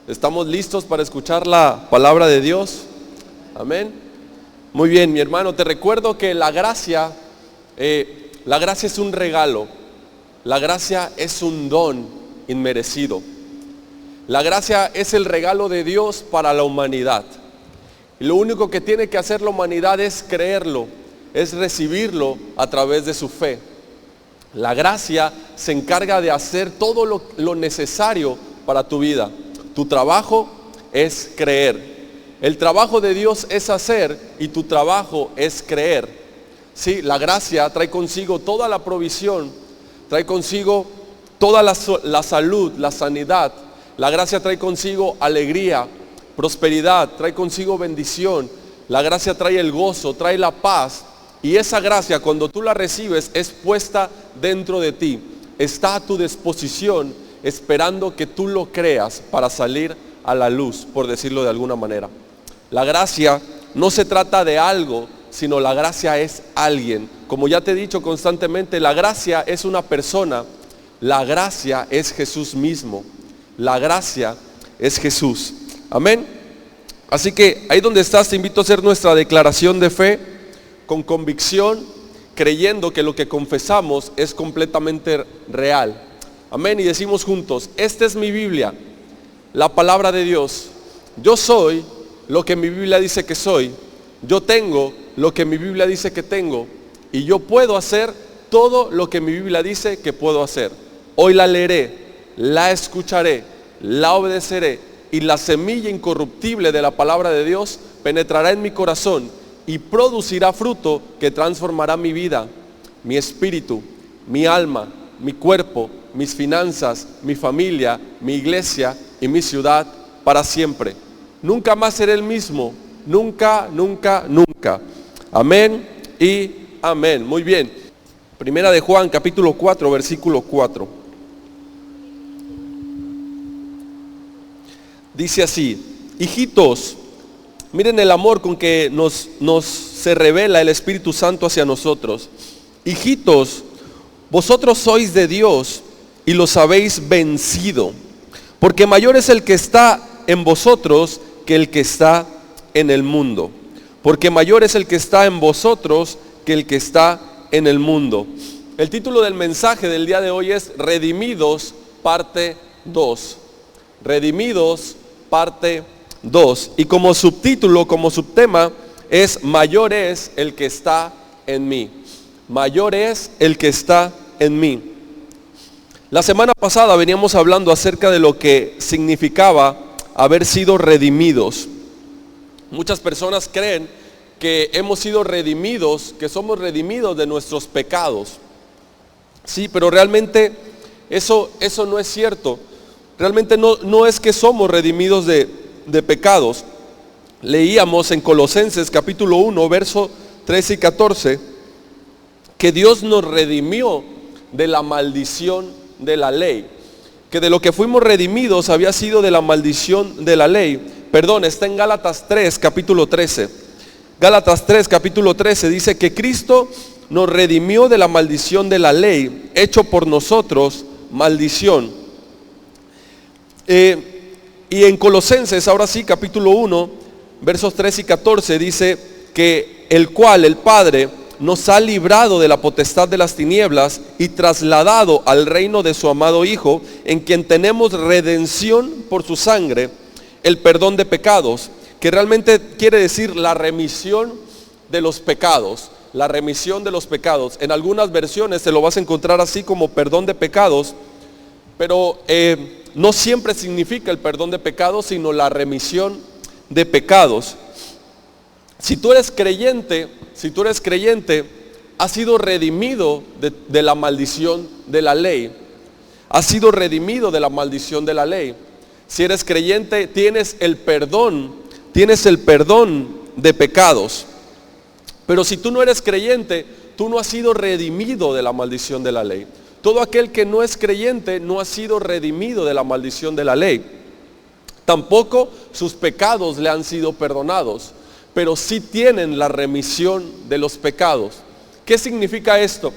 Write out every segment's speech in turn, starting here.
¿Estamos listos para escuchar la palabra de Dios? Amén. Muy bien, mi hermano, te recuerdo que la gracia es un regalo. La gracia es un don inmerecido. La gracia es el regalo de Dios para la humanidad. Y lo único que tiene que hacer la humanidad es creerlo, es recibirlo a través de su fe. La gracia se encarga de hacer todo lo necesario para tu vida. Tu trabajo es creer. El trabajo de Dios es hacer y tu trabajo es creer. Sí, la gracia trae consigo toda la provisión, trae consigo toda la salud, la sanidad. La gracia trae consigo alegría, prosperidad, trae consigo bendición. La gracia trae el gozo, trae la paz. Y esa gracia, cuando tú la recibes, es puesta dentro de ti. Está a tu disposición, esperando que tú lo creas para salir a la luz, por decirlo de alguna manera. La gracia no se trata de algo, sino la gracia es alguien. Como ya te he dicho constantemente, la gracia es una persona. La gracia es Jesús mismo. La gracia es Jesús. Amén. Así que ahí donde estás, te invito a hacer nuestra declaración de fe con convicción, creyendo que lo que confesamos es completamente real. Amén. Y decimos juntos: esta es mi Biblia, la palabra de Dios. Yo soy lo que mi Biblia dice que soy. Yo tengo lo que mi Biblia dice que tengo. Y yo puedo hacer todo lo que mi Biblia dice que puedo hacer. Hoy la leeré, la escucharé, la obedeceré. Y la semilla incorruptible de la palabra de Dios penetrará en mi corazón y producirá fruto que transformará mi vida, mi espíritu, mi alma, mi cuerpo, mis finanzas, mi familia, mi iglesia y mi ciudad para siempre. Nunca más seré el mismo. Nunca, nunca, nunca. Amén y amén. Muy bien. Primera de Juan, capítulo 4, versículo 4. Dice así: hijitos, miren el amor con que nos se revela el Espíritu Santo hacia nosotros. Hijitos, vosotros sois de Dios y los habéis vencido, porque mayor es el que está en vosotros que el que está en el mundo. Porque mayor es el que está en vosotros que el que está en el mundo. El título del mensaje del día de hoy es Redimidos, parte 2. Redimidos, parte 2. Y como subtítulo, como subtema, es mayor es el que está en mí. Mayor es el que está en mí. La semana pasada veníamos hablando acerca de lo que significaba haber sido redimidos. Muchas personas creen que hemos sido redimidos, que somos redimidos de nuestros pecados. Sí, pero realmente eso no es cierto. Realmente no es que somos redimidos de pecados. Leíamos en Colosenses capítulo 1, verso 13 y 14, que Dios nos redimió de la maldición de la ley. Que de lo que fuimos redimidos había sido de la maldición de la ley. Perdón, está en Gálatas 3, capítulo 13. Gálatas 3, capítulo 13 dice que Cristo nos redimió de la maldición de la ley, hecho por nosotros maldición. Y en Colosenses, ahora sí, capítulo 1, versos 13 y 14 dice que el cual, el Padre, nos ha librado de la potestad de las tinieblas y trasladado al reino de su amado Hijo, en quien tenemos redención por su sangre, el perdón de pecados, que realmente quiere decir la remisión de los pecados. La remisión de los pecados. En algunas versiones te lo vas a encontrar así como perdón de pecados, pero no siempre significa el perdón de pecados, sino la remisión de pecados. Si tú eres creyente, has sido redimido de la maldición de la ley. Has sido redimido de la maldición de la ley. Si eres creyente, tienes el perdón de pecados. Pero si tú no eres creyente, tú no has sido redimido de la maldición de la ley. Todo aquel que no es creyente no ha sido redimido de la maldición de la ley. Tampoco sus pecados le han sido perdonados, pero sí tienen la remisión de los pecados. ¿Qué significa esto?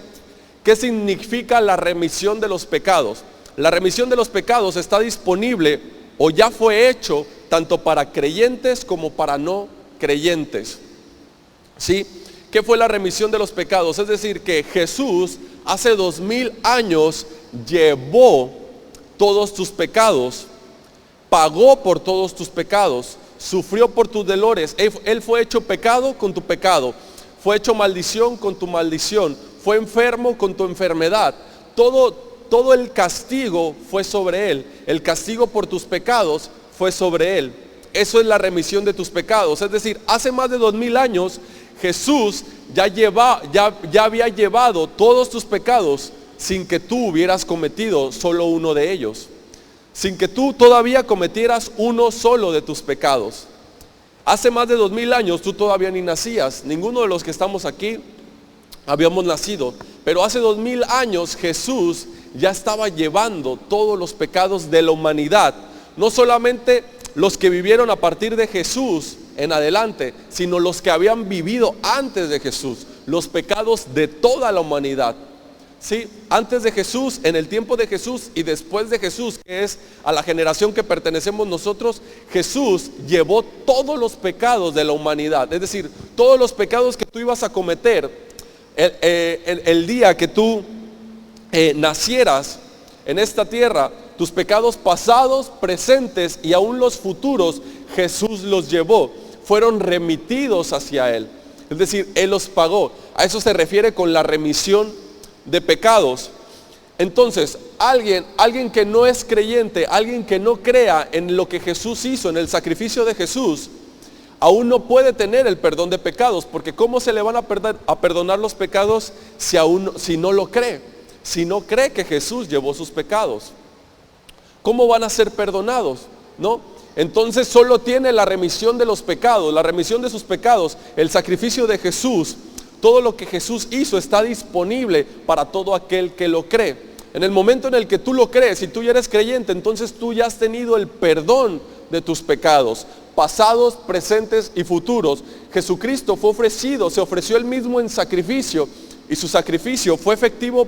¿Qué significa la remisión de los pecados? La remisión de los pecados está disponible o ya fue hecho tanto para creyentes como para no creyentes. ¿Sí? ¿Qué fue la remisión de los pecados? Es decir, que Jesús hace 2000 años llevó todos tus pecados, pagó por todos tus pecados, sufrió por tus dolores. Él fue hecho pecado con tu pecado, fue hecho maldición con tu maldición, fue enfermo con tu enfermedad. Todo el castigo fue sobre Él. El castigo por tus pecados fue sobre Él. Eso es la remisión de tus pecados. Es decir, hace más de 2000 años Jesús ya había llevado todos tus pecados sin que tú hubieras cometido solo uno de ellos, sin que tú todavía cometieras uno solo de tus pecados. Hace más de 2000 años tú todavía ni nacías, ninguno de los que estamos aquí habíamos nacido, pero hace 2000 años Jesús ya estaba llevando todos los pecados de la humanidad, no solamente los que vivieron a partir de Jesús en adelante, sino los que habían vivido antes de Jesús, los pecados de toda la humanidad. Sí, antes de Jesús, en el tiempo de Jesús y después de Jesús, que es a la generación que pertenecemos nosotros, Jesús llevó todos los pecados de la humanidad. Es decir, todos los pecados que tú ibas a cometer el día que tú nacieras en esta tierra, tus pecados pasados, presentes y aún los futuros, Jesús los llevó, fueron remitidos hacia Él. Es decir, Él los pagó. A eso se refiere con la remisión de pecados. Entonces, alguien que no es creyente, alguien que no crea en lo que Jesús hizo, en el sacrificio de Jesús, aún no puede tener el perdón de pecados, porque ¿cómo se le van a perdonar los pecados si no lo cree? Si no cree que Jesús llevó sus pecados, ¿cómo van a ser perdonados? ¿No? Entonces solo tiene la remisión de los pecados, la remisión de sus pecados, el sacrificio de Jesús. Todo lo que Jesús hizo está disponible para todo aquel que lo cree. En el momento en el que tú lo crees y tú ya eres creyente, entonces tú ya has tenido el perdón de tus pecados, pasados, presentes y futuros. Jesucristo fue ofrecido, se ofreció Él mismo en sacrificio, y su sacrificio fue efectivo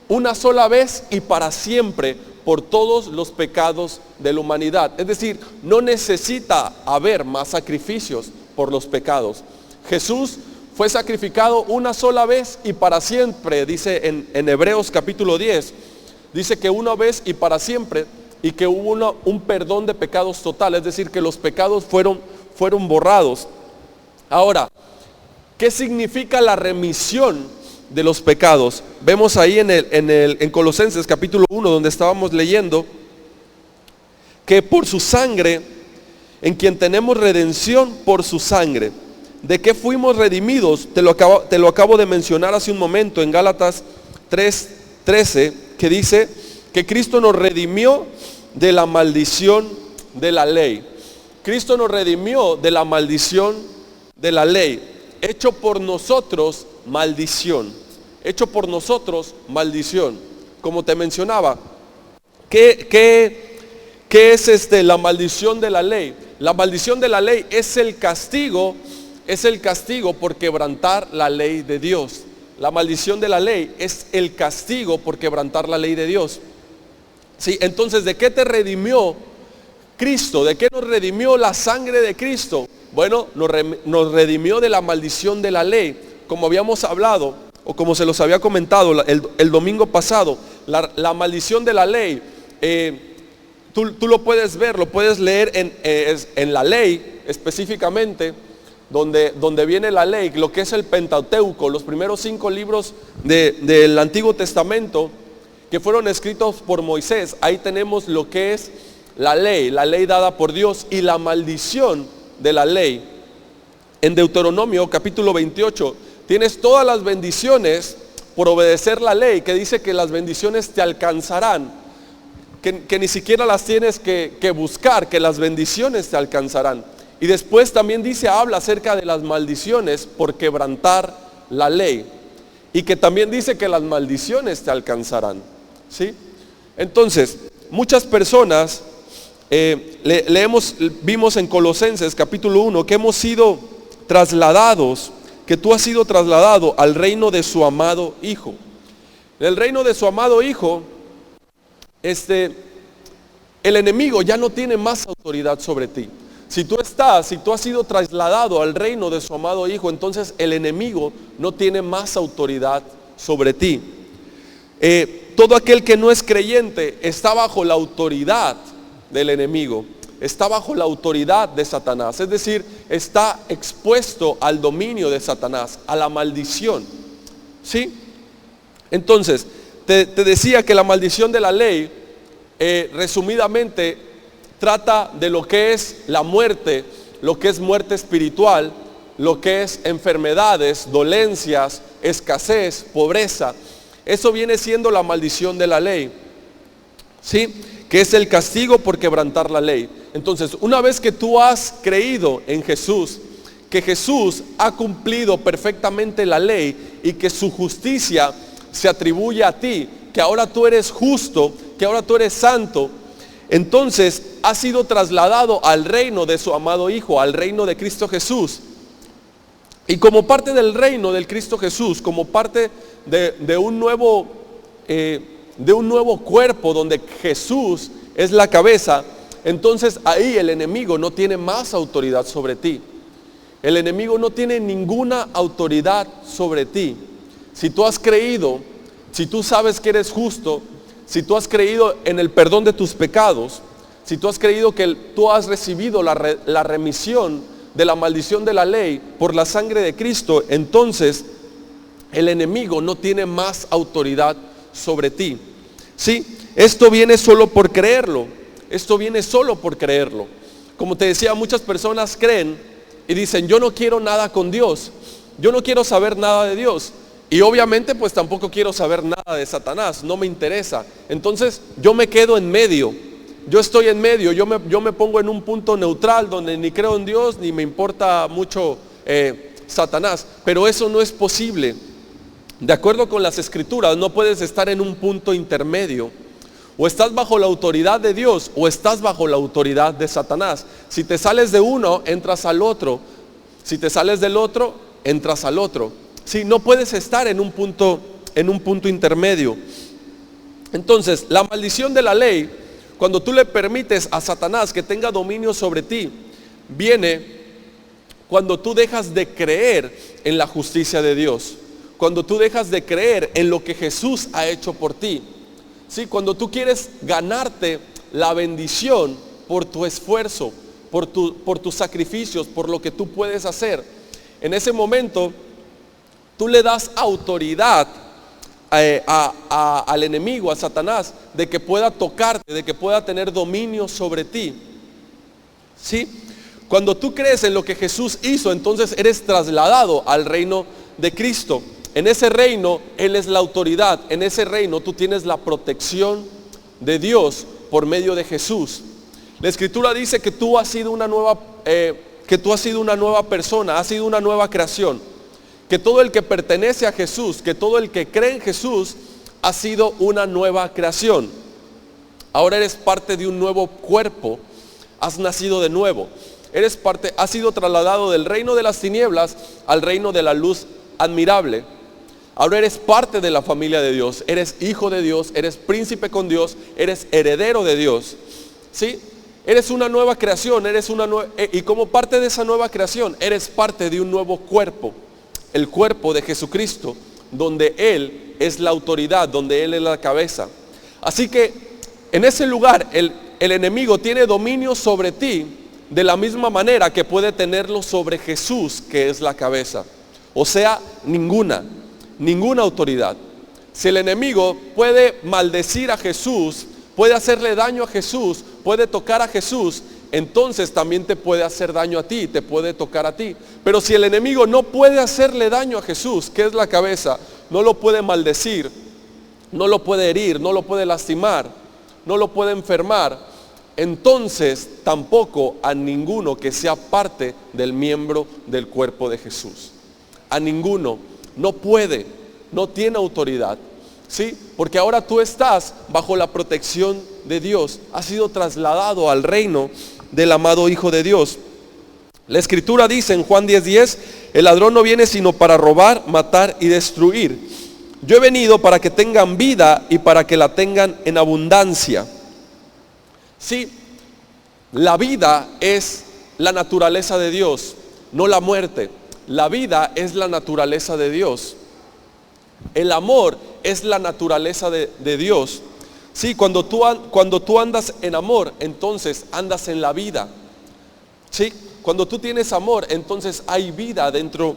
una sola vez y para siempre por todos los pecados de la humanidad. Es decir, no necesita haber más sacrificios por los pecados. Jesús fue sacrificado una sola vez y para siempre, dice en Hebreos capítulo 10, dice que una vez y para siempre, y que hubo un perdón de pecados total, es decir, que los pecados fueron borrados. Ahora, ¿qué significa la remisión de los pecados? Vemos ahí en Colosenses capítulo 1, donde estábamos leyendo, que por su sangre, en quien tenemos redención por su sangre. ¿De qué fuimos redimidos? Te lo acabo de mencionar hace un momento en Gálatas 3:13, que dice que Cristo nos redimió de la maldición de la ley. Cristo nos redimió de la maldición de la ley. Hecho por nosotros maldición. Hecho por nosotros maldición. Como te mencionaba, ¿qué es la maldición de la ley? La maldición de la ley es el castigo por quebrantar la ley de Dios. La maldición de la ley es el castigo por quebrantar la ley de Dios. Sí, entonces, ¿de qué te redimió Cristo? ¿De qué nos redimió la sangre de Cristo? Bueno, nos redimió de la maldición de la ley, como habíamos hablado, o como se los había comentado el domingo pasado. La maldición de la ley, tú lo puedes ver, lo puedes leer en la ley específicamente, donde viene la ley, lo que es el Pentateuco, los primeros 5 libros del Antiguo Testamento que fueron escritos por Moisés. Ahí tenemos lo que es la ley dada por Dios, y la maldición de la ley. En Deuteronomio capítulo 28 tienes todas las bendiciones por obedecer la ley, que dice que las bendiciones te alcanzarán, que ni siquiera las tienes que buscar, que las bendiciones te alcanzarán. Y después también habla acerca de las maldiciones por quebrantar la ley, y que también dice que las maldiciones te alcanzarán. ¿Sí? Entonces, muchas personas vimos en Colosenses capítulo 1 que hemos sido trasladados, que tú has sido trasladado al reino de su amado Hijo. El reino de su amado Hijo, el enemigo ya no tiene más autoridad sobre ti. Si tú has sido trasladado al reino de su amado Hijo, entonces el enemigo no tiene más autoridad sobre ti. Todo aquel que no es creyente está bajo la autoridad del enemigo, está bajo la autoridad de Satanás, es decir, está expuesto al dominio de Satanás, a la maldición. ¿Sí? Entonces, te decía que la maldición de la ley, resumidamente, trata de lo que es la muerte, lo que es muerte espiritual, lo que es enfermedades, dolencias, escasez, pobreza. Eso viene siendo la maldición de la ley, ¿sí? Que es el castigo por quebrantar la ley. Entonces, una vez que tú has creído en Jesús, que Jesús ha cumplido perfectamente la ley y que su justicia se atribuye a ti, que ahora tú eres justo, que ahora tú eres santo, entonces has sido trasladado al reino de su amado Hijo, al reino de Cristo Jesús. Y como parte del reino del Cristo Jesús, como parte de un nuevo cuerpo donde Jesús es la cabeza, entonces ahí el enemigo no tiene más autoridad sobre ti. El enemigo no tiene ninguna autoridad sobre ti. Si tú has creído, si tú sabes que eres justo, si tú has creído en el perdón de tus pecados, si tú has creído que tú has recibido la remisión de la maldición de la ley por la sangre de Cristo, entonces el enemigo no tiene más autoridad sobre ti. ¿Sí? Esto viene solo por creerlo. Esto viene solo por creerlo. Como te decía, muchas personas creen y dicen, yo no quiero nada con Dios. Yo no quiero saber nada de Dios. Y obviamente pues tampoco quiero saber nada de Satanás, no me interesa. Entonces yo me quedo en medio, yo estoy en medio, yo me pongo en un punto neutral donde ni creo en Dios ni me importa mucho Satanás. Pero eso no es posible. De acuerdo con las escrituras, no puedes estar en un punto intermedio. O estás bajo la autoridad de Dios o estás bajo la autoridad de Satanás. Si te sales de uno, entras al otro. Si te sales del otro, entras al otro. Si no puedes estar en un punto intermedio. Entonces, la maldición de la ley, cuando tú le permites a Satanás que tenga dominio sobre ti, viene cuando tú dejas de creer en la justicia de Dios. Cuando tú dejas de creer en lo que Jesús ha hecho por ti. Sí, cuando tú quieres ganarte la bendición por tu esfuerzo, por tus sacrificios, por lo que tú puedes hacer. En ese momento tú le das autoridad al enemigo, a Satanás, de que pueda tocarte, de que pueda tener dominio sobre ti. ¿Sí? Cuando tú crees en lo que Jesús hizo, entonces eres trasladado al reino de Cristo. En ese reino Él es la autoridad. En ese reino tú tienes la protección de Dios por medio de Jesús. La Escritura dice que tú has sido una nueva persona, has sido una nueva creación. Que todo el que pertenece a Jesús, que todo el que cree en Jesús, ha sido una nueva creación. Ahora eres parte de un nuevo cuerpo, has nacido de nuevo. Has sido trasladado del reino de las tinieblas al reino de la luz admirable. Ahora eres parte de la familia de Dios, eres hijo de Dios, eres príncipe con Dios, eres heredero de Dios. ¿Sí? Eres una nueva creación, y como parte de esa nueva creación, eres parte de un nuevo cuerpo. El cuerpo de Jesucristo, donde Él es la autoridad, donde Él es la cabeza. Así que en ese lugar el enemigo tiene dominio sobre ti de la misma manera que puede tenerlo sobre Jesús, que es la cabeza. O sea, ninguna autoridad. Si el enemigo puede maldecir a Jesús, puede hacerle daño a Jesús, puede tocar a Jesús, entonces también te puede hacer daño a ti, te puede tocar a ti. Pero si el enemigo no puede hacerle daño a Jesús, que es la cabeza, no lo puede maldecir, no lo puede herir, no lo puede lastimar, no lo puede enfermar, entonces tampoco a ninguno que sea parte del miembro del cuerpo de Jesús. A ninguno, no puede, no tiene autoridad. ¿Sí? Porque ahora tú estás bajo la protección de Dios, has sido trasladado al reino del amado Hijo de Dios. La Escritura dice en Juan 10:10, el ladrón no viene sino para robar, matar y destruir. Yo he venido para que tengan vida y para que la tengan en abundancia. Sí, la vida es la naturaleza de Dios, no la muerte. La vida es la naturaleza de Dios. El amor es la naturaleza de Dios. Sí, cuando tú andas en amor, entonces andas en la vida. Sí, cuando tú tienes amor, entonces hay vida dentro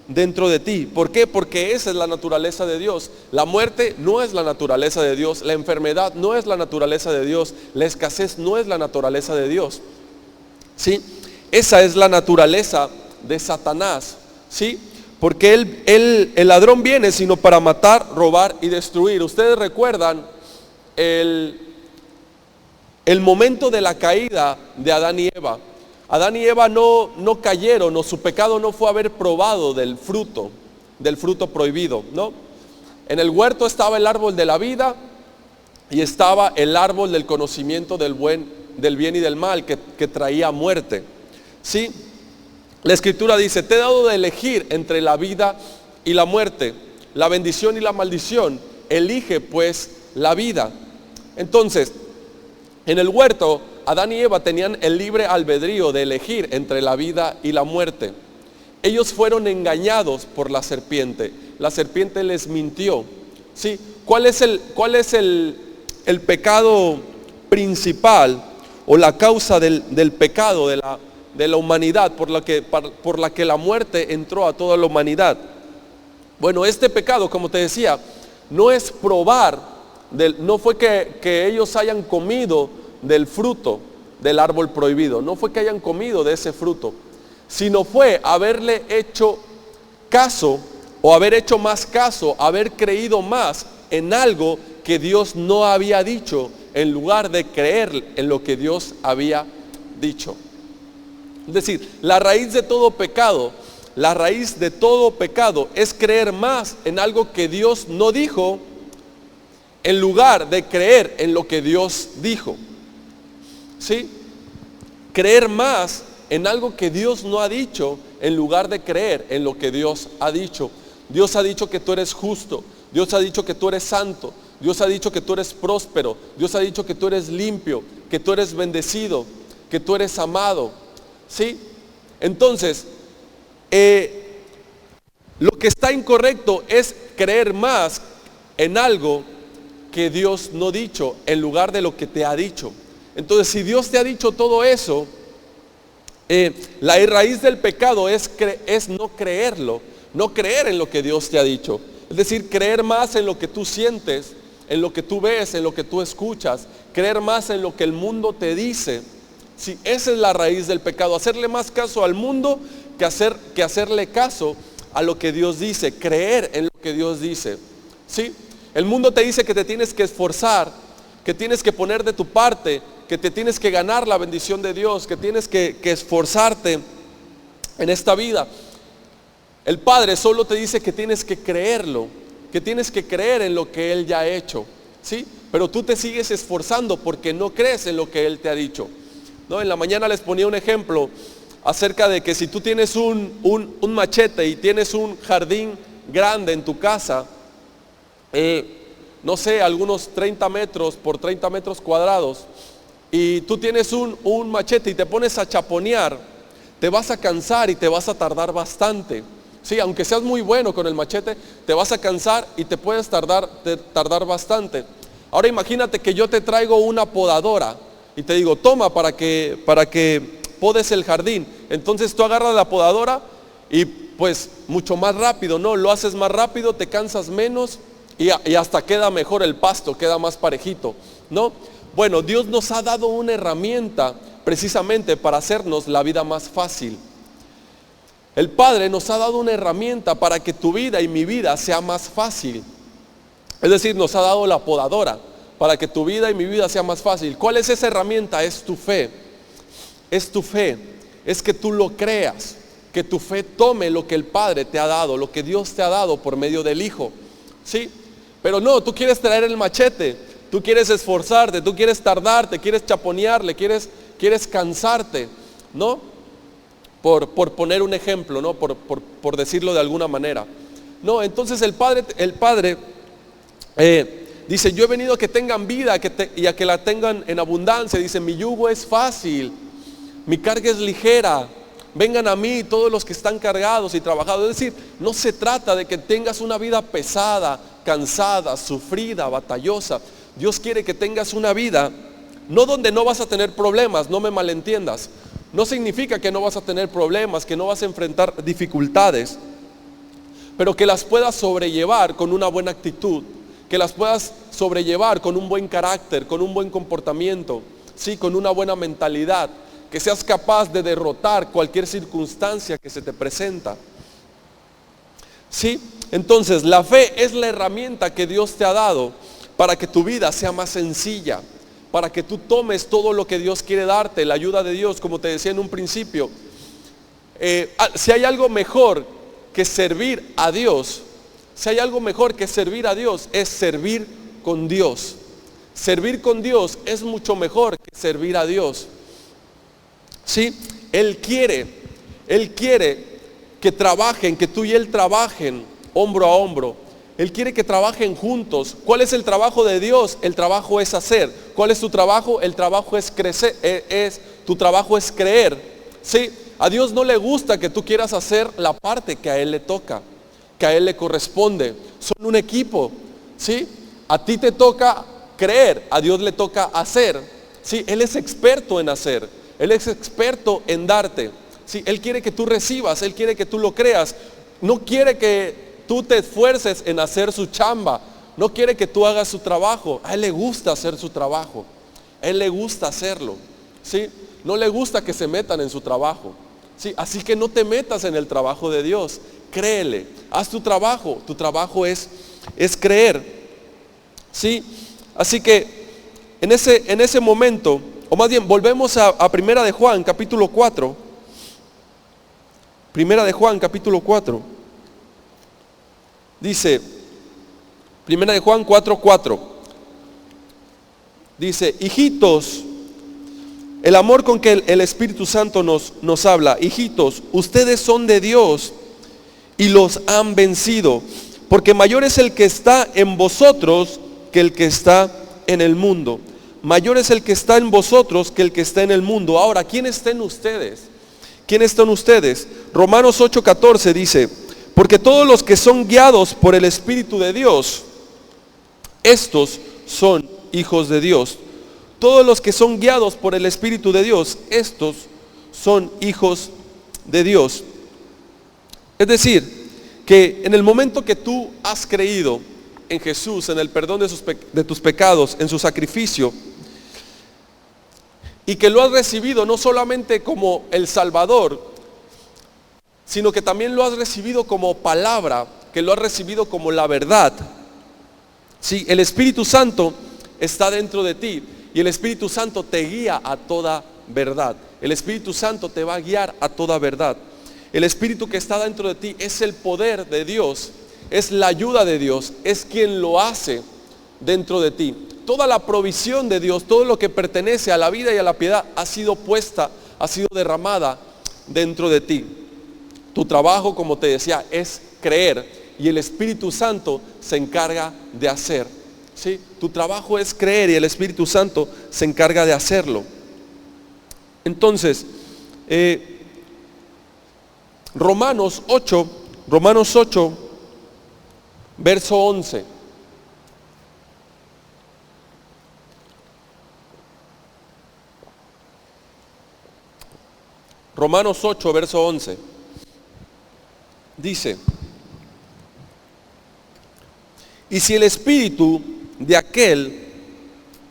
de ti. ¿Por qué? Porque esa es la naturaleza de Dios. La muerte no es la naturaleza de Dios. La enfermedad no es la naturaleza de Dios. La escasez no es la naturaleza de Dios. ¿Sí? Esa es la naturaleza de Satanás. ¿Sí? Porque el ladrón viene sino para matar, robar y destruir. Ustedes recuerdan el momento de la caída de Adán y Eva. Adán y Eva no cayeron, o su pecado no fue haber probado del fruto prohibido, ¿no? En el huerto estaba el árbol de la vida y estaba el árbol del conocimiento del bien y del mal que traía muerte. ¿Sí? La Escritura dice: te he dado de elegir entre la vida y la muerte, la bendición y la maldición. Elige pues la vida. Entonces, en el huerto, Adán y Eva tenían el libre albedrío de elegir entre la vida y la muerte. Ellos fueron engañados por la serpiente. La serpiente les mintió. ¿Sí? ¿Cuál es el pecado principal o la causa del pecado de la humanidad por la que la muerte entró a toda la humanidad? Bueno, este pecado, como te decía, no es no fue que ellos hayan comido del fruto del árbol prohibido, no fue que hayan comido de ese fruto, sino fue haberle hecho caso, o haber hecho más caso, haber creído más en algo que Dios no había dicho, en lugar de creer en lo que Dios había dicho. Es decir, la raíz de todo pecado es creer más en algo que Dios no dijo, en lugar de creer en lo que Dios dijo. ¿Sí? Creer más en algo que Dios no ha dicho, en lugar de creer en lo que Dios ha dicho. Dios ha dicho que tú eres justo. Dios ha dicho que tú eres santo. Dios ha dicho que tú eres próspero. Dios ha dicho que tú eres limpio, que tú eres bendecido, que tú eres amado. ¿Sí? Entonces, lo que está incorrecto es creer más en algo que Dios no ha dicho, en lugar de lo que te ha dicho. Entonces, si Dios te ha dicho todo eso, la raíz del pecado es no creerlo, no creer en lo que Dios te ha dicho. Es decir, creer más en lo que tú sientes, en lo que tú ves, en lo que tú escuchas, creer más en lo que el mundo te dice. Sí, esa es la raíz del pecado, hacerle más caso al mundo que hacerle caso a lo que Dios dice, creer en lo que Dios dice. ¿Sí? El mundo te dice que te tienes que esforzar, que tienes que poner de tu parte, que te tienes que ganar la bendición de Dios, que tienes que esforzarte en esta vida. El Padre solo te dice que tienes que creerlo, que tienes que creer en lo que Él ya ha hecho. ¿Sí? Pero tú te sigues esforzando porque no crees en lo que Él te ha dicho. ¿No? En la mañana les ponía un ejemplo acerca de que si tú tienes un machete y tienes un jardín grande en tu casa, no sé, algunos 30 metros por 30 metros cuadrados, y tú tienes un machete y te pones a chaponear, te vas a cansar y te vas a tardar bastante. Sí, aunque seas muy bueno con el machete, te vas a cansar y te puedes tardar bastante. Ahora imagínate que yo te traigo una podadora y te digo, toma para que podes el jardín. Entonces tú agarras la podadora y pues mucho más rápido, ¿no? Lo haces más rápido, te cansas menos y hasta queda mejor el pasto, queda más parejito, ¿no? Bueno, Dios nos ha dado una herramienta precisamente para hacernos la vida más fácil. El Padre nos ha dado una herramienta para que tu vida y mi vida sea más fácil. Es decir, nos ha dado la podadora para que tu vida y mi vida sea más fácil. ¿Cuál es esa herramienta? Es tu fe. Es tu fe. Es que tú lo creas. Que tu fe tome lo que el Padre te ha dado, lo que Dios te ha dado por medio del Hijo. ¿Sí? Pero no, tú quieres traer el machete, tú quieres esforzarte, tú quieres tardarte, quieres chaponearle, quieres cansarte, ¿no? Por poner un ejemplo, ¿no? Por decirlo de alguna manera. No, entonces el Padre dice, yo he venido a que tengan vida y a que la tengan en abundancia. Dice, mi yugo es fácil, mi carga es ligera. Vengan a mí todos los que están cargados y trabajados. Es decir, no se trata de que tengas una vida pesada, cansada, sufrida, batallosa. Dios quiere que tengas una vida, no donde no vas a tener problemas, no me malentiendas. No significa que no vas a tener problemas, que no vas a enfrentar dificultades, pero que las puedas sobrellevar con una buena actitud, que las puedas sobrellevar con un buen carácter, con un buen comportamiento, sí, con una buena mentalidad, que seas capaz de derrotar cualquier circunstancia que se te presenta. Sí, entonces la fe es la herramienta que Dios te ha dado para que tu vida sea más sencilla, para que tú tomes todo lo que Dios quiere darte, la ayuda de Dios, como te decía en un principio. Si hay algo mejor que servir a Dios, si hay algo mejor que servir a Dios, es servir con Dios. Servir con Dios es mucho mejor que servir a Dios. Sí, Él quiere que trabajen, que tú y Él trabajen hombro a hombro. Él quiere que trabajen juntos. ¿Cuál es el trabajo de Dios? El trabajo es hacer. ¿Cuál es tu trabajo? El trabajo es crecer, tu trabajo es creer. Sí, a Dios no le gusta que tú quieras hacer la parte que a Él le toca, que a Él le corresponde. Son un equipo, ¿sí? A ti te toca creer, a Dios le toca hacer. Sí, Él es experto en hacer, Él es experto en darte. Sí, Él quiere que tú recibas, Él quiere que tú lo creas. No quiere que tú te esfuerces en hacer su chamba, no quiere que tú hagas su trabajo. A Él le gusta hacer su trabajo, a Él le gusta hacerlo, ¿sí? No le gusta que se metan en su trabajo, ¿sí? Así que no te metas en el trabajo de Dios, créele, haz tu trabajo es creer, ¿sí? Así que en ese momento, o más bien volvemos a Primera de Juan capítulo 4. Primera de Juan capítulo 4. Dice, Primera de Juan 4:4. Dice, hijitos, el amor con que el Espíritu Santo nos habla, hijitos, ustedes son de Dios y los han vencido, porque mayor es el que está en vosotros que el que está en el mundo. Mayor es el que está en vosotros que el que está en el mundo. Ahora, ¿quién está en ustedes? ¿Quién están ustedes? Romanos 8:14 dice, porque todos los que son guiados por el Espíritu de Dios, estos son hijos de Dios. Todos los que son guiados por el Espíritu de Dios, estos son hijos de Dios. Es decir, que en el momento que tú has creído en Jesús, en el perdón de tus pecados, en su sacrificio, y que lo has recibido no solamente como el Salvador, sino que también lo has recibido como palabra, que lo has recibido como la verdad. Sí, el Espíritu Santo está dentro de ti y el Espíritu Santo te guía a toda verdad. El Espíritu Santo te va a guiar a toda verdad. El Espíritu que está dentro de ti es el poder de Dios, es la ayuda de Dios, es quien lo hace dentro de ti. Toda la provisión de Dios, todo lo que pertenece a la vida y a la piedad ha sido puesta, ha sido derramada dentro de ti. Tu trabajo, como te decía, es creer y el Espíritu Santo se encarga de hacer. ¿Sí? Tu trabajo es creer y el Espíritu Santo se encarga de hacerlo. Entonces, Romanos 8, verso 11. Romanos 8, verso 11. Dice, y si el Espíritu de aquel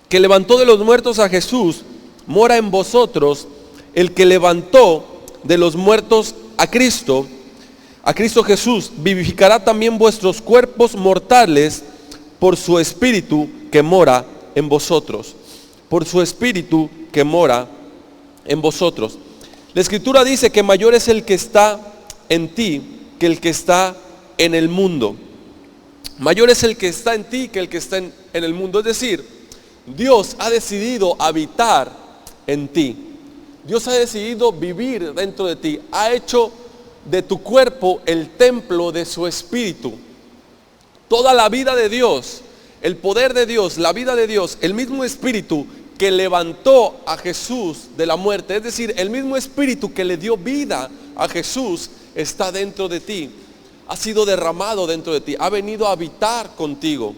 que levantó de los muertos a Jesús mora en vosotros, el que levantó de los muertos a Cristo Jesús, vivificará también vuestros cuerpos mortales por su Espíritu que mora en vosotros. Por su Espíritu que mora en vosotros. La Escritura dice que mayor es el que está en ti que el que está en el mundo. Mayor es el que está en ti que el que está en el mundo. Es decir, Dios ha decidido habitar en ti. Dios ha decidido vivir dentro de ti. Ha hecho de tu cuerpo el templo de su Espíritu. Toda la vida de Dios el poder de Dios, la vida de Dios, el mismo Espíritu que levantó a Jesús de la muerte, es decir, el mismo Espíritu que le dio vida a Jesús, está dentro de ti, ha sido derramado dentro de ti, ha venido a habitar contigo.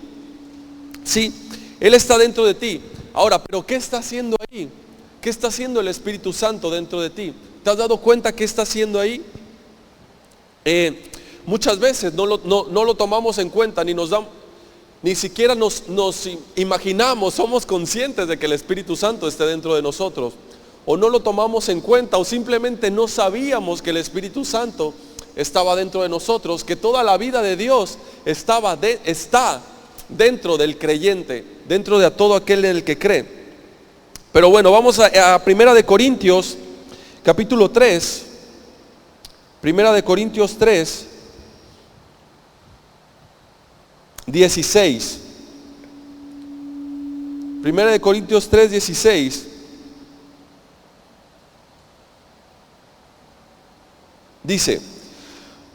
Sí, Él está dentro de ti. Ahora, ¿pero qué está haciendo ahí? ¿Qué está haciendo el Espíritu Santo dentro de ti? ¿Te has dado cuenta qué está haciendo ahí? Muchas veces no lo tomamos en cuenta, ni siquiera nos imaginamos, somos conscientes de que el Espíritu Santo esté dentro de nosotros, o no lo tomamos en cuenta, o simplemente no sabíamos que el Espíritu Santo estaba dentro de nosotros, que toda la vida de Dios está dentro del creyente, dentro de todo aquel en el que cree. Pero bueno, vamos a Primera de Corintios, capítulo 3, Primera de Corintios 3, 16. Primera de Corintios 3, 16. Dice: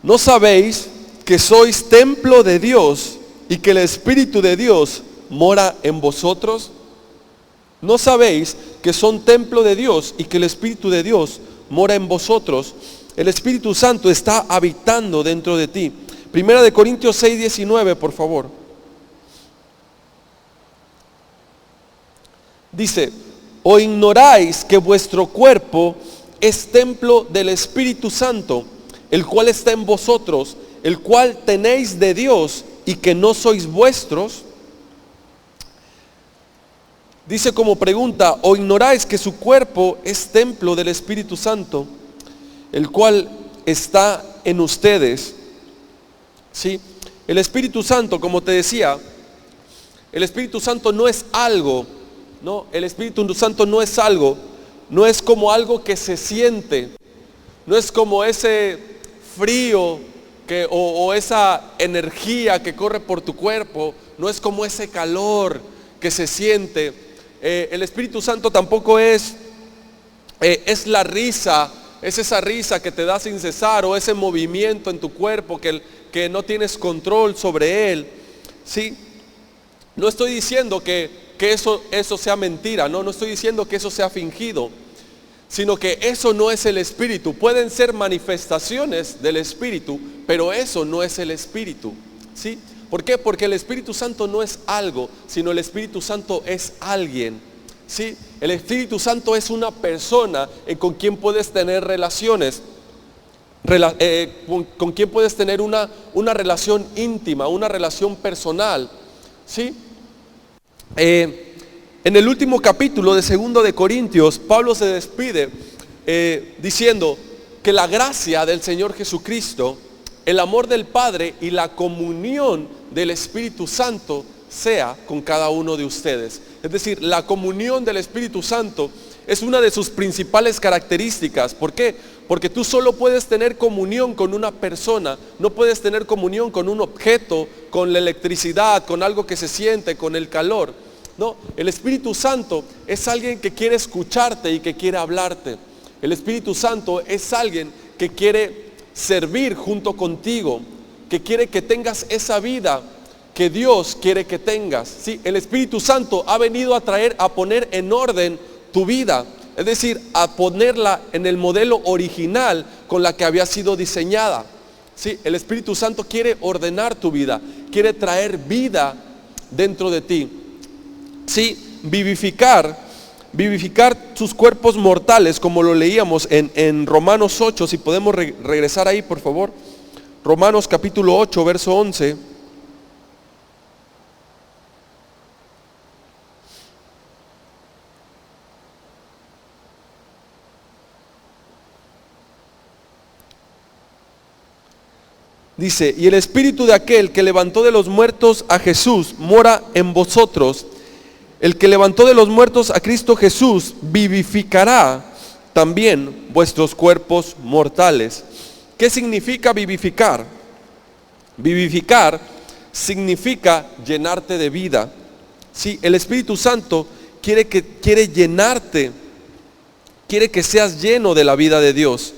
¿no sabéis que sois templo de Dios y que el Espíritu de Dios mora en vosotros? ¿No sabéis que son templo de Dios y que el Espíritu de Dios mora en vosotros? El Espíritu Santo está habitando dentro de ti. Primera de Corintios 6, 19, por favor. Dice: ¿o ignoráis que vuestro cuerpo es templo del Espíritu Santo, el cual está en vosotros, el cual tenéis de Dios, y que no sois vuestros? Dice como pregunta: ¿o ignoráis que su cuerpo es templo del Espíritu Santo, el cual está en ustedes? ¿Sí? El Espíritu Santo, como te decía, el Espíritu Santo no es algo, ¿no? El Espíritu Santo no es algo, no es como algo que se siente, no es como ese frío o esa energía que corre por tu cuerpo, no es como ese calor que se siente. El Espíritu Santo tampoco es la risa, es esa risa que te da sin cesar, o ese movimiento en tu cuerpo que no tienes control sobre él. ¿Sí? No estoy diciendo que eso sea mentira, no estoy diciendo que eso sea fingido, sino que eso no es el Espíritu. Pueden ser manifestaciones del Espíritu, pero eso no es el Espíritu. ¿Sí? ¿Por qué? Porque el Espíritu Santo no es algo, sino el Espíritu Santo es alguien. ¿Sí? El Espíritu Santo es una persona con quien puedes tener relaciones, con quien puedes tener una relación íntima, una relación personal. ¿Sí? En el último capítulo de 2 de Corintios, Pablo se despide diciendo que la gracia del Señor Jesucristo, el amor del Padre y la comunión del Espíritu Santo sea con cada uno de ustedes. Es decir, la comunión del Espíritu Santo es una de sus principales características. ¿Por qué? Porque tú solo puedes tener comunión con una persona, no puedes tener comunión con un objeto, con la electricidad, con algo que se siente, con el calor. No, el Espíritu Santo es alguien que quiere escucharte y que quiere hablarte. El Espíritu Santo es alguien que quiere servir junto contigo, que quiere que tengas esa vida que Dios quiere que tengas. ¿Sí? El Espíritu Santo ha venido a poner en orden tu vida, es decir, a ponerla en el modelo original con la que había sido diseñada. ¿Sí? El Espíritu Santo quiere ordenar tu vida, quiere traer vida dentro de ti. Sí, vivificar sus cuerpos mortales, como lo leíamos en Romanos 8, si podemos regresar ahí, por favor. Romanos capítulo 8, verso 11. Dice: y el Espíritu de aquel que levantó de los muertos a Jesús mora en vosotros. El que levantó de los muertos a Cristo Jesús vivificará también vuestros cuerpos mortales. ¿Qué significa vivificar? Vivificar significa llenarte de vida. Sí, el Espíritu Santo quiere llenarte, quiere que seas lleno de la vida de Dios.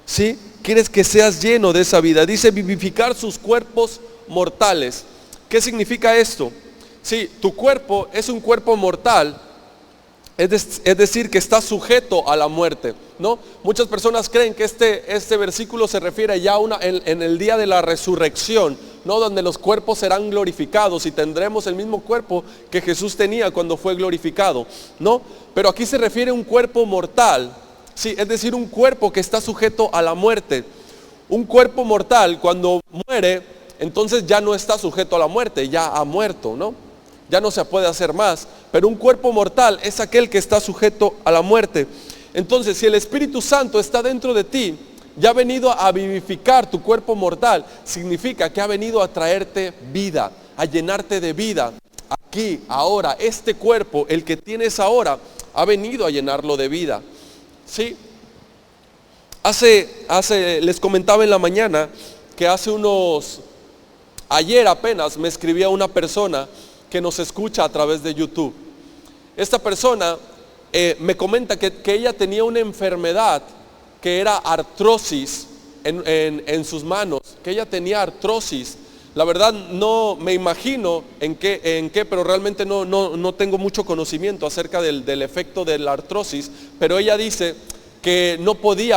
¿Sí? Quieres que seas lleno de esa vida. Dice vivificar sus cuerpos mortales. ¿Qué significa esto? Sí, tu cuerpo es un cuerpo mortal, es decir, que está sujeto a la muerte, ¿no? Muchas personas creen que este versículo se refiere ya en el día de la resurrección, ¿no? Donde los cuerpos serán glorificados y tendremos el mismo cuerpo que Jesús tenía cuando fue glorificado, ¿no? Pero aquí se refiere a un cuerpo mortal, sí, es decir, un cuerpo que está sujeto a la muerte. Un cuerpo mortal cuando muere, entonces ya no está sujeto a la muerte, ya ha muerto, ¿no? Ya no se puede hacer más. Pero un cuerpo mortal es aquel que está sujeto a la muerte. Entonces, si el Espíritu Santo está dentro de ti, ya ha venido a vivificar tu cuerpo mortal, significa que ha venido a traerte vida, a llenarte de vida. Aquí, ahora, este cuerpo, el que tienes ahora, ha venido a llenarlo de vida. ¿Sí? Les comentaba en la mañana que ayer apenas me escribía una persona que nos escucha a través de YouTube. Esta persona me comenta que ella tenía una enfermedad que era artrosis en sus manos, que ella tenía artrosis. La verdad no me imagino en qué, pero realmente no tengo mucho conocimiento acerca del efecto de la artrosis, pero ella dice que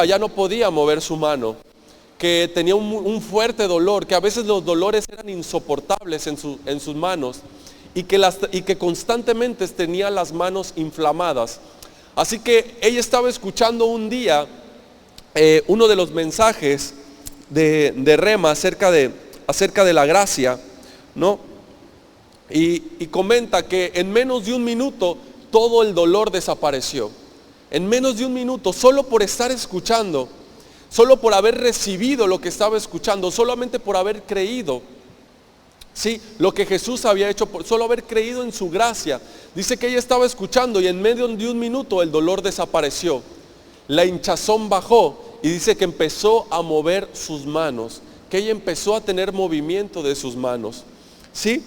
ya no podía mover su mano, que tenía un fuerte dolor, que a veces los dolores eran insoportables en sus manos y que constantemente tenía las manos inflamadas. Así que ella estaba escuchando un día uno de los mensajes de Rema acerca de la gracia, ¿no? Y comenta que en menos de un minuto todo el dolor desapareció. En menos de un minuto, solo por estar escuchando, solo por haber recibido lo que estaba escuchando, solamente por haber creído, sí, lo que Jesús había hecho, por solo haber creído en su gracia. Dice que ella estaba escuchando y en medio de un minuto el dolor desapareció, la hinchazón bajó y dice que empezó a mover sus manos, que ella empezó a tener movimiento de sus manos, ¿sí?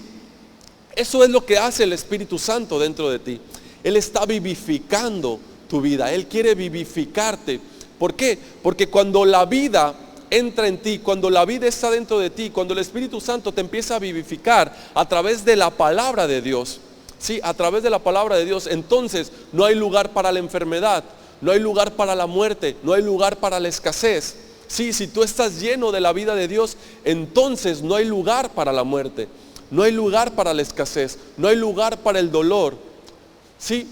Eso es lo que hace el Espíritu Santo dentro de ti. Él está vivificando tu vida, Él quiere vivificarte. ¿Por qué? Porque cuando la vida entra en ti, cuando la vida está dentro de ti, cuando el Espíritu Santo te empieza a vivificar a través de la palabra de Dios, ¿sí? A través de la palabra de Dios, entonces no hay lugar para la enfermedad, no hay lugar para la muerte, no hay lugar para la escasez. Sí, si tú estás lleno de la vida de Dios, entonces no hay lugar para la muerte, no hay lugar para la escasez, no hay lugar para el dolor. Sí,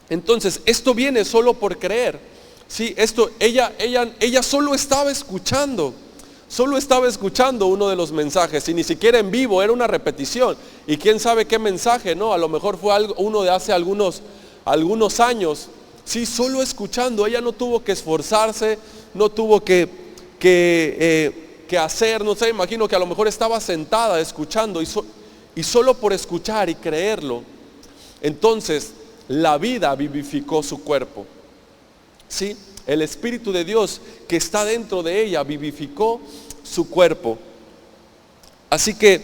entonces esto viene solo por creer. Sí, ella solo estaba escuchando uno de los mensajes y ni siquiera en vivo, era una repetición. Y quién sabe qué mensaje, ¿no? A lo mejor fue uno de hace algunos años. Sí, solo escuchando, ella no tuvo que esforzarse, no tuvo que hacer, no sé, imagino que a lo mejor estaba sentada escuchando y solo por escuchar y creerlo, entonces la vida vivificó su cuerpo. ¿Sí? El Espíritu de Dios que está dentro de ella vivificó su cuerpo. Así que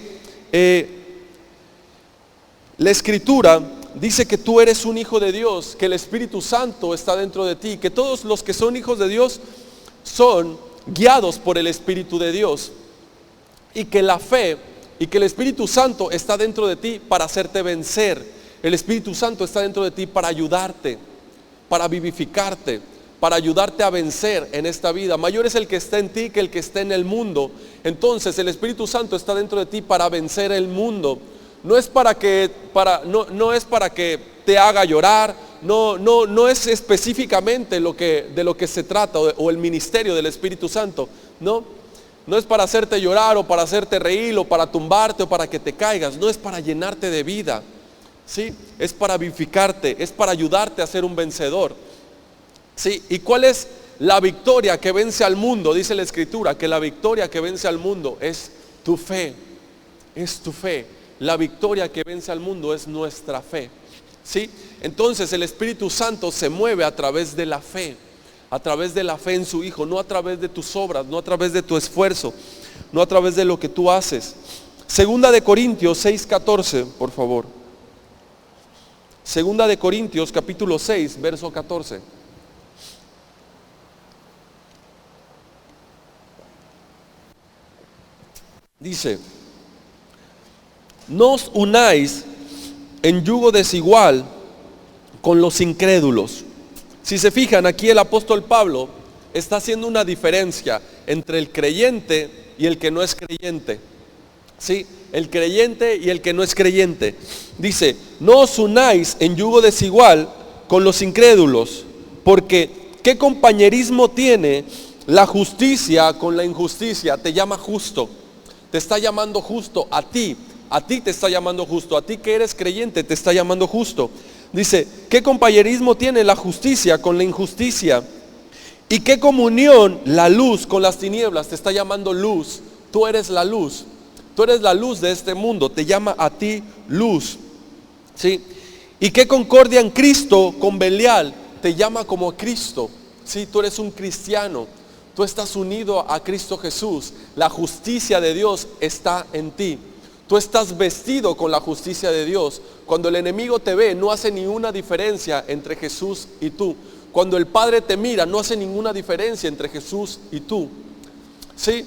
la Escritura dice que tú eres un hijo de Dios, que el Espíritu Santo está dentro de ti, que todos los que son hijos de Dios son guiados por el Espíritu de Dios, y que la fe y que el Espíritu Santo está dentro de ti para hacerte vencer. El Espíritu Santo está dentro de ti para ayudarte, para vivificarte, para ayudarte a vencer en esta vida. Mayor es el que está en ti que el que está en el mundo. Entonces el Espíritu Santo está dentro de ti para vencer el mundo. No es para que te haga llorar, no es específicamente de lo que se trata, o el ministerio del Espíritu Santo, no es para hacerte llorar o para hacerte reír o para tumbarte o para que te caigas, no es para llenarte de vida, ¿sí? Es para vivificarte, es para ayudarte a ser un vencedor, ¿sí? ¿Y cuál es la victoria que vence al mundo? Dice la Escritura que la victoria que vence al mundo es tu fe, es tu fe. La victoria que vence al mundo es nuestra fe, ¿sí? Entonces el Espíritu Santo se mueve a través de la fe en su Hijo, no a través de tus obras, no a través de tu esfuerzo, no a través de lo que tú haces. Segunda de Corintios 6:14, por favor. Segunda de Corintios capítulo 6, verso 14. Dice: no os unáis en yugo desigual con los incrédulos. Si se fijan, aquí el apóstol Pablo está haciendo una diferencia entre el creyente y el que no es creyente. Sí, el creyente y el que no es creyente. Dice, no os unáis en yugo desigual con los incrédulos, porque ¿qué compañerismo tiene la justicia con la injusticia? Te llama justo, te está llamando justo a ti te está llamando justo, a ti que eres creyente te está llamando justo. Dice, ¿qué compañerismo tiene la justicia con la injusticia? ¿Y qué comunión la luz con las tinieblas? Te está llamando luz, tú eres la luz. Tú eres la luz de este mundo, te llama a ti luz. ¿Sí? ¿Y qué concordia en Cristo con Belial? Te llama como Cristo. ¿Sí? Tú eres un cristiano, tú estás unido a Cristo Jesús. La justicia de Dios está en ti. Tú estás vestido con la justicia de Dios. Cuando el enemigo te ve, no hace ninguna diferencia entre Jesús y tú. Cuando el Padre te mira, no hace ninguna diferencia entre Jesús y tú. ¿Sí?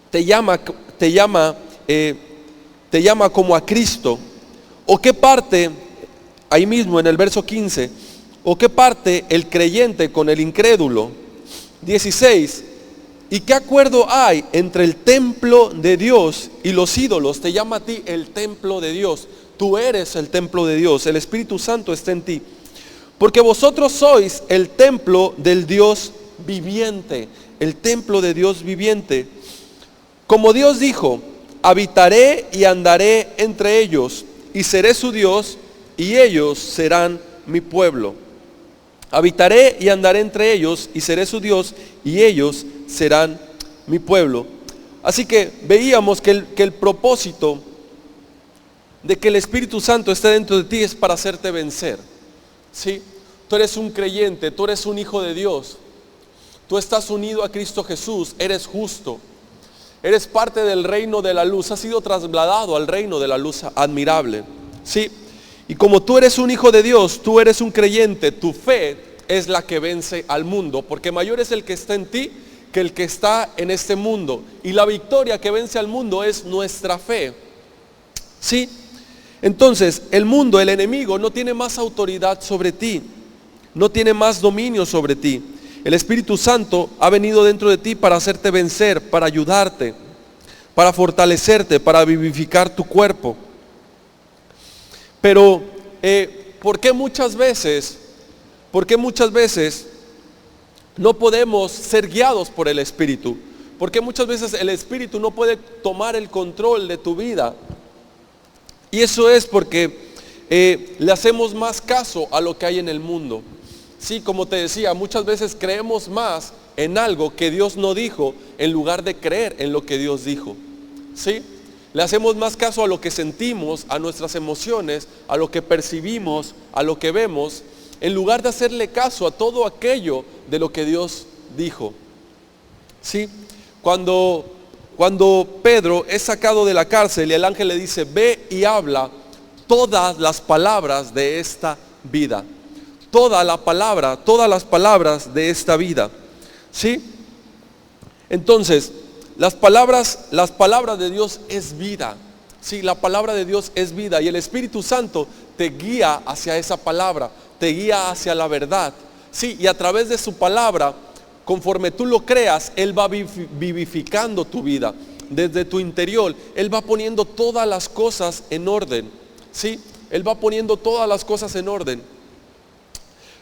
Te llama como a Cristo. ¿O qué parte, ahí mismo en el verso 15, o qué parte el creyente con el incrédulo? 16, ¿y qué acuerdo hay entre el templo de Dios y los ídolos? Te llama a ti el templo de Dios. Tú eres el templo de Dios, el Espíritu Santo está en ti. Porque vosotros sois el templo del Dios viviente, el templo de Dios viviente. Como Dios dijo, habitaré y andaré entre ellos, y seré su Dios, y ellos serán mi pueblo. Habitaré y andaré entre ellos, y seré su Dios, y ellos serán mi pueblo. Así que veíamos que el propósito de que el Espíritu Santo esté dentro de ti es para hacerte vencer. ¿Sí? Tú eres un creyente, tú eres un hijo de Dios, tú estás unido a Cristo Jesús, eres justo. Eres parte del reino de la luz, has sido trasladado al reino de la luz admirable. ¿Sí? Y como tú eres un hijo de Dios, tú eres un creyente, tu fe es la que vence al mundo, porque mayor es el que está en ti que el que está en este mundo. Y la victoria que vence al mundo es nuestra fe. ¿Sí? Entonces, el mundo, el enemigo, no tiene más autoridad sobre ti, no tiene más dominio sobre ti. El Espíritu Santo ha venido dentro de ti para hacerte vencer, para ayudarte, para fortalecerte, para vivificar tu cuerpo. Pero, ¿por qué muchas veces no podemos ser guiados por el Espíritu? ¿Por qué muchas veces el Espíritu no puede tomar el control de tu vida? Y eso es porque le hacemos más caso a lo que hay en el mundo. Sí, como te decía, muchas veces creemos más en algo que Dios no dijo en lugar de creer en lo que Dios dijo. ¿Sí? Le hacemos más caso a lo que sentimos, a nuestras emociones, a lo que percibimos, a lo que vemos, en lugar de hacerle caso a todo aquello de lo que Dios dijo. ¿Sí? Cuando Pedro es sacado de la cárcel y el ángel le dice, ve y habla todas las palabras de esta vida. Todas las palabras de esta vida. ¿Sí? Entonces, las palabras de Dios es vida. Sí, la palabra de Dios es vida y el Espíritu Santo te guía hacia esa palabra, te guía hacia la verdad. Sí, y a través de su palabra, conforme tú lo creas, Él va vivificando tu vida. Desde tu interior, Él va poniendo todas las cosas en orden. ¿Sí? Él va poniendo todas las cosas en orden.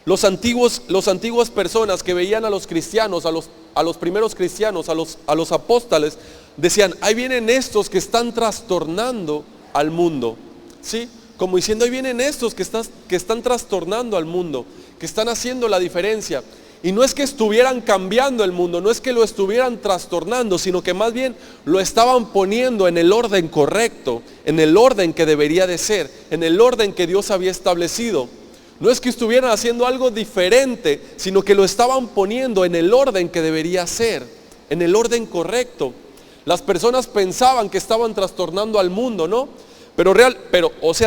Las antiguas personas que veían a los cristianos, a los primeros cristianos, a los apóstoles, decían, ahí vienen estos que están trastornando al mundo. ¿Sí? Como diciendo, ahí vienen estos que están trastornando al mundo, que están haciendo la diferencia. Y no es que estuvieran cambiando el mundo, no es que lo estuvieran trastornando, sino que más bien lo estaban poniendo en el orden correcto, en el orden que debería de ser, en el orden que Dios había establecido. No es que estuvieran haciendo algo diferente, sino que lo estaban poniendo en el orden que debería ser, en el orden correcto. Las personas pensaban que estaban trastornando al mundo, ¿no?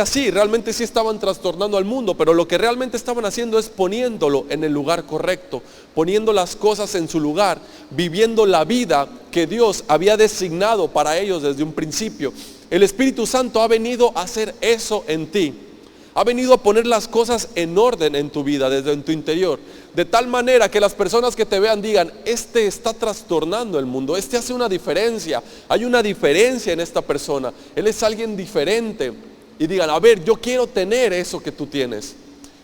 Sí, realmente sí estaban trastornando al mundo, pero lo que realmente estaban haciendo es poniéndolo en el lugar correcto, poniendo las cosas en su lugar, viviendo la vida que Dios había designado para ellos desde un principio. El Espíritu Santo ha venido a hacer eso en ti. Ha venido a poner las cosas en orden en tu vida, desde en tu interior. De tal manera que las personas que te vean digan, este está trastornando el mundo, este hace una diferencia. Hay una diferencia en esta persona. Él es alguien diferente. Y digan, a ver, yo quiero tener eso que tú tienes.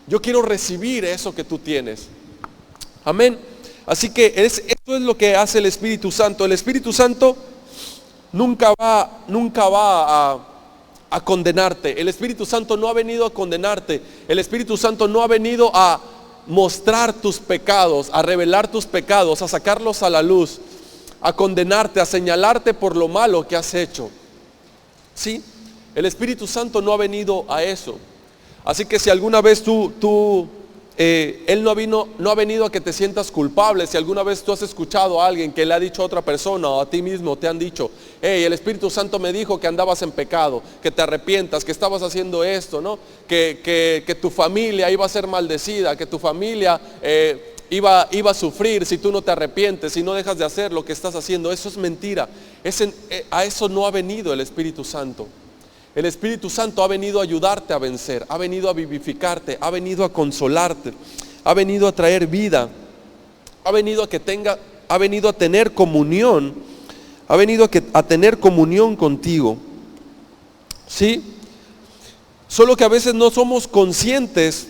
Yo quiero recibir eso que tú tienes. Amén. Así que esto es lo que hace el Espíritu Santo. El Espíritu Santo nunca va a condenarte. El Espíritu Santo no ha venido a condenarte. El Espíritu Santo no ha venido a mostrar tus pecados, a revelar tus pecados, a sacarlos a la luz, a condenarte, a señalarte por lo malo que has hecho. ¿Sí? El Espíritu Santo no ha venido a eso. Así que si alguna vez Él no ha venido a que te sientas culpable. Si alguna vez tú has escuchado a alguien que le ha dicho a otra persona o a ti mismo, te han dicho, hey, el Espíritu Santo me dijo que andabas en pecado, que te arrepientas, que estabas haciendo esto, ¿no? Que tu familia iba a ser maldecida, que tu familia iba a sufrir si tú no te arrepientes, si no dejas de hacer lo que estás haciendo. Eso es mentira. A eso no ha venido el Espíritu Santo. El Espíritu Santo ha venido a ayudarte a vencer, ha venido a vivificarte, ha venido a consolarte, ha venido a traer vida, ha venido a tener comunión, a tener comunión contigo. ¿Sí? Solo que a veces no somos conscientes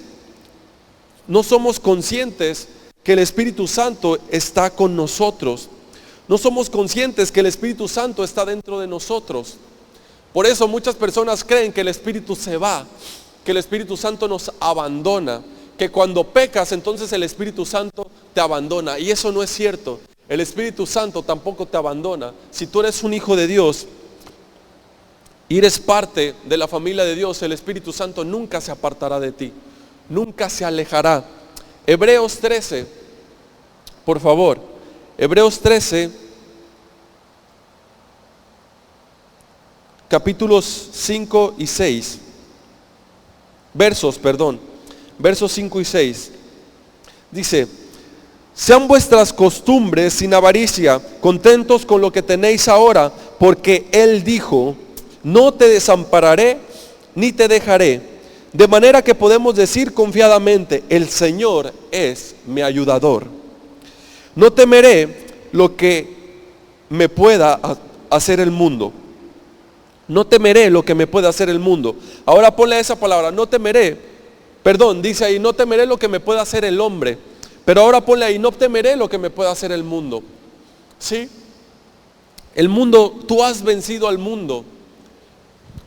que el Espíritu Santo está con nosotros. No somos conscientes que el Espíritu Santo está dentro de nosotros. Por eso muchas personas creen que el Espíritu se va, que el Espíritu Santo nos abandona, que cuando pecas entonces el Espíritu Santo te abandona. Y eso no es cierto. El Espíritu Santo tampoco te abandona. Si tú eres un hijo de Dios y eres parte de la familia de Dios, el Espíritu Santo nunca se apartará de ti, nunca se alejará. Hebreos 13, por favor, Hebreos 13. Capítulos 5 y 6, versos 5 y 6, dice, sean vuestras costumbres sin avaricia, contentos con lo que tenéis ahora, porque Él dijo, no te desampararé ni te dejaré, de manera que podemos decir confiadamente, el Señor es mi ayudador. No temeré lo que me pueda hacer el mundo. No temeré lo que me pueda hacer el mundo. Ahora ponle esa palabra, no temeré. Perdón, dice ahí, no temeré lo que me pueda hacer el hombre. Pero ahora ponle ahí, no temeré lo que me pueda hacer el mundo. ¿Sí? El mundo, tú has vencido al mundo.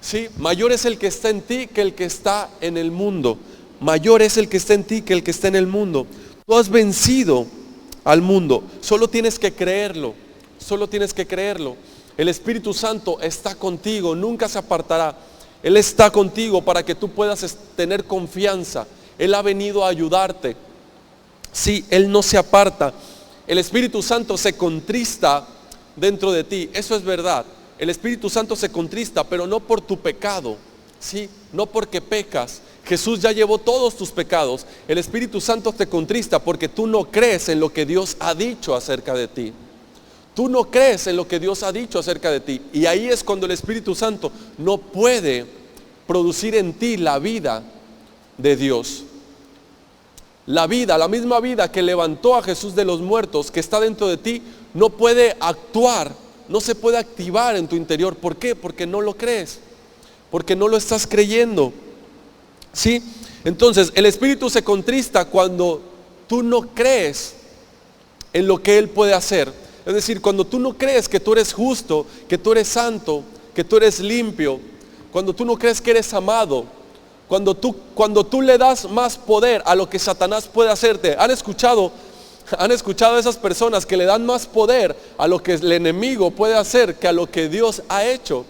¿Sí? Mayor es el que está en ti que el que está en el mundo. Mayor es el que está en ti que el que está en el mundo. Tú has vencido al mundo. Solo tienes que creerlo. Solo tienes que creerlo. El Espíritu Santo está contigo, nunca se apartará. Él está contigo para que tú puedas tener confianza. Él ha venido a ayudarte. Sí, Él no se aparta. El Espíritu Santo se contrista dentro de ti, eso es verdad. El Espíritu Santo se contrista, pero no por tu pecado, ¿sí? No porque pecas. Jesús ya llevó todos tus pecados. El Espíritu Santo te contrista porque tú no crees en lo que Dios ha dicho acerca de ti. Tú no crees en lo que Dios ha dicho acerca de ti. Y ahí es cuando el Espíritu Santo no puede producir en ti la vida de Dios. La vida, la misma vida que levantó a Jesús de los muertos, que está dentro de ti, no puede actuar, no se puede activar en tu interior. ¿Por qué? Porque no lo crees, porque no lo estás creyendo. ¿Sí? Entonces, el Espíritu se contrista cuando tú no crees en lo que Él puede hacer. Es decir, cuando tú no crees que tú eres justo, que tú eres santo, que tú eres limpio, cuando tú no crees que eres amado, cuando tú le das más poder a lo que Satanás puede hacerte. ¿Han escuchado a esas personas que le dan más poder a lo que el enemigo puede hacer que a lo que Dios ha hecho?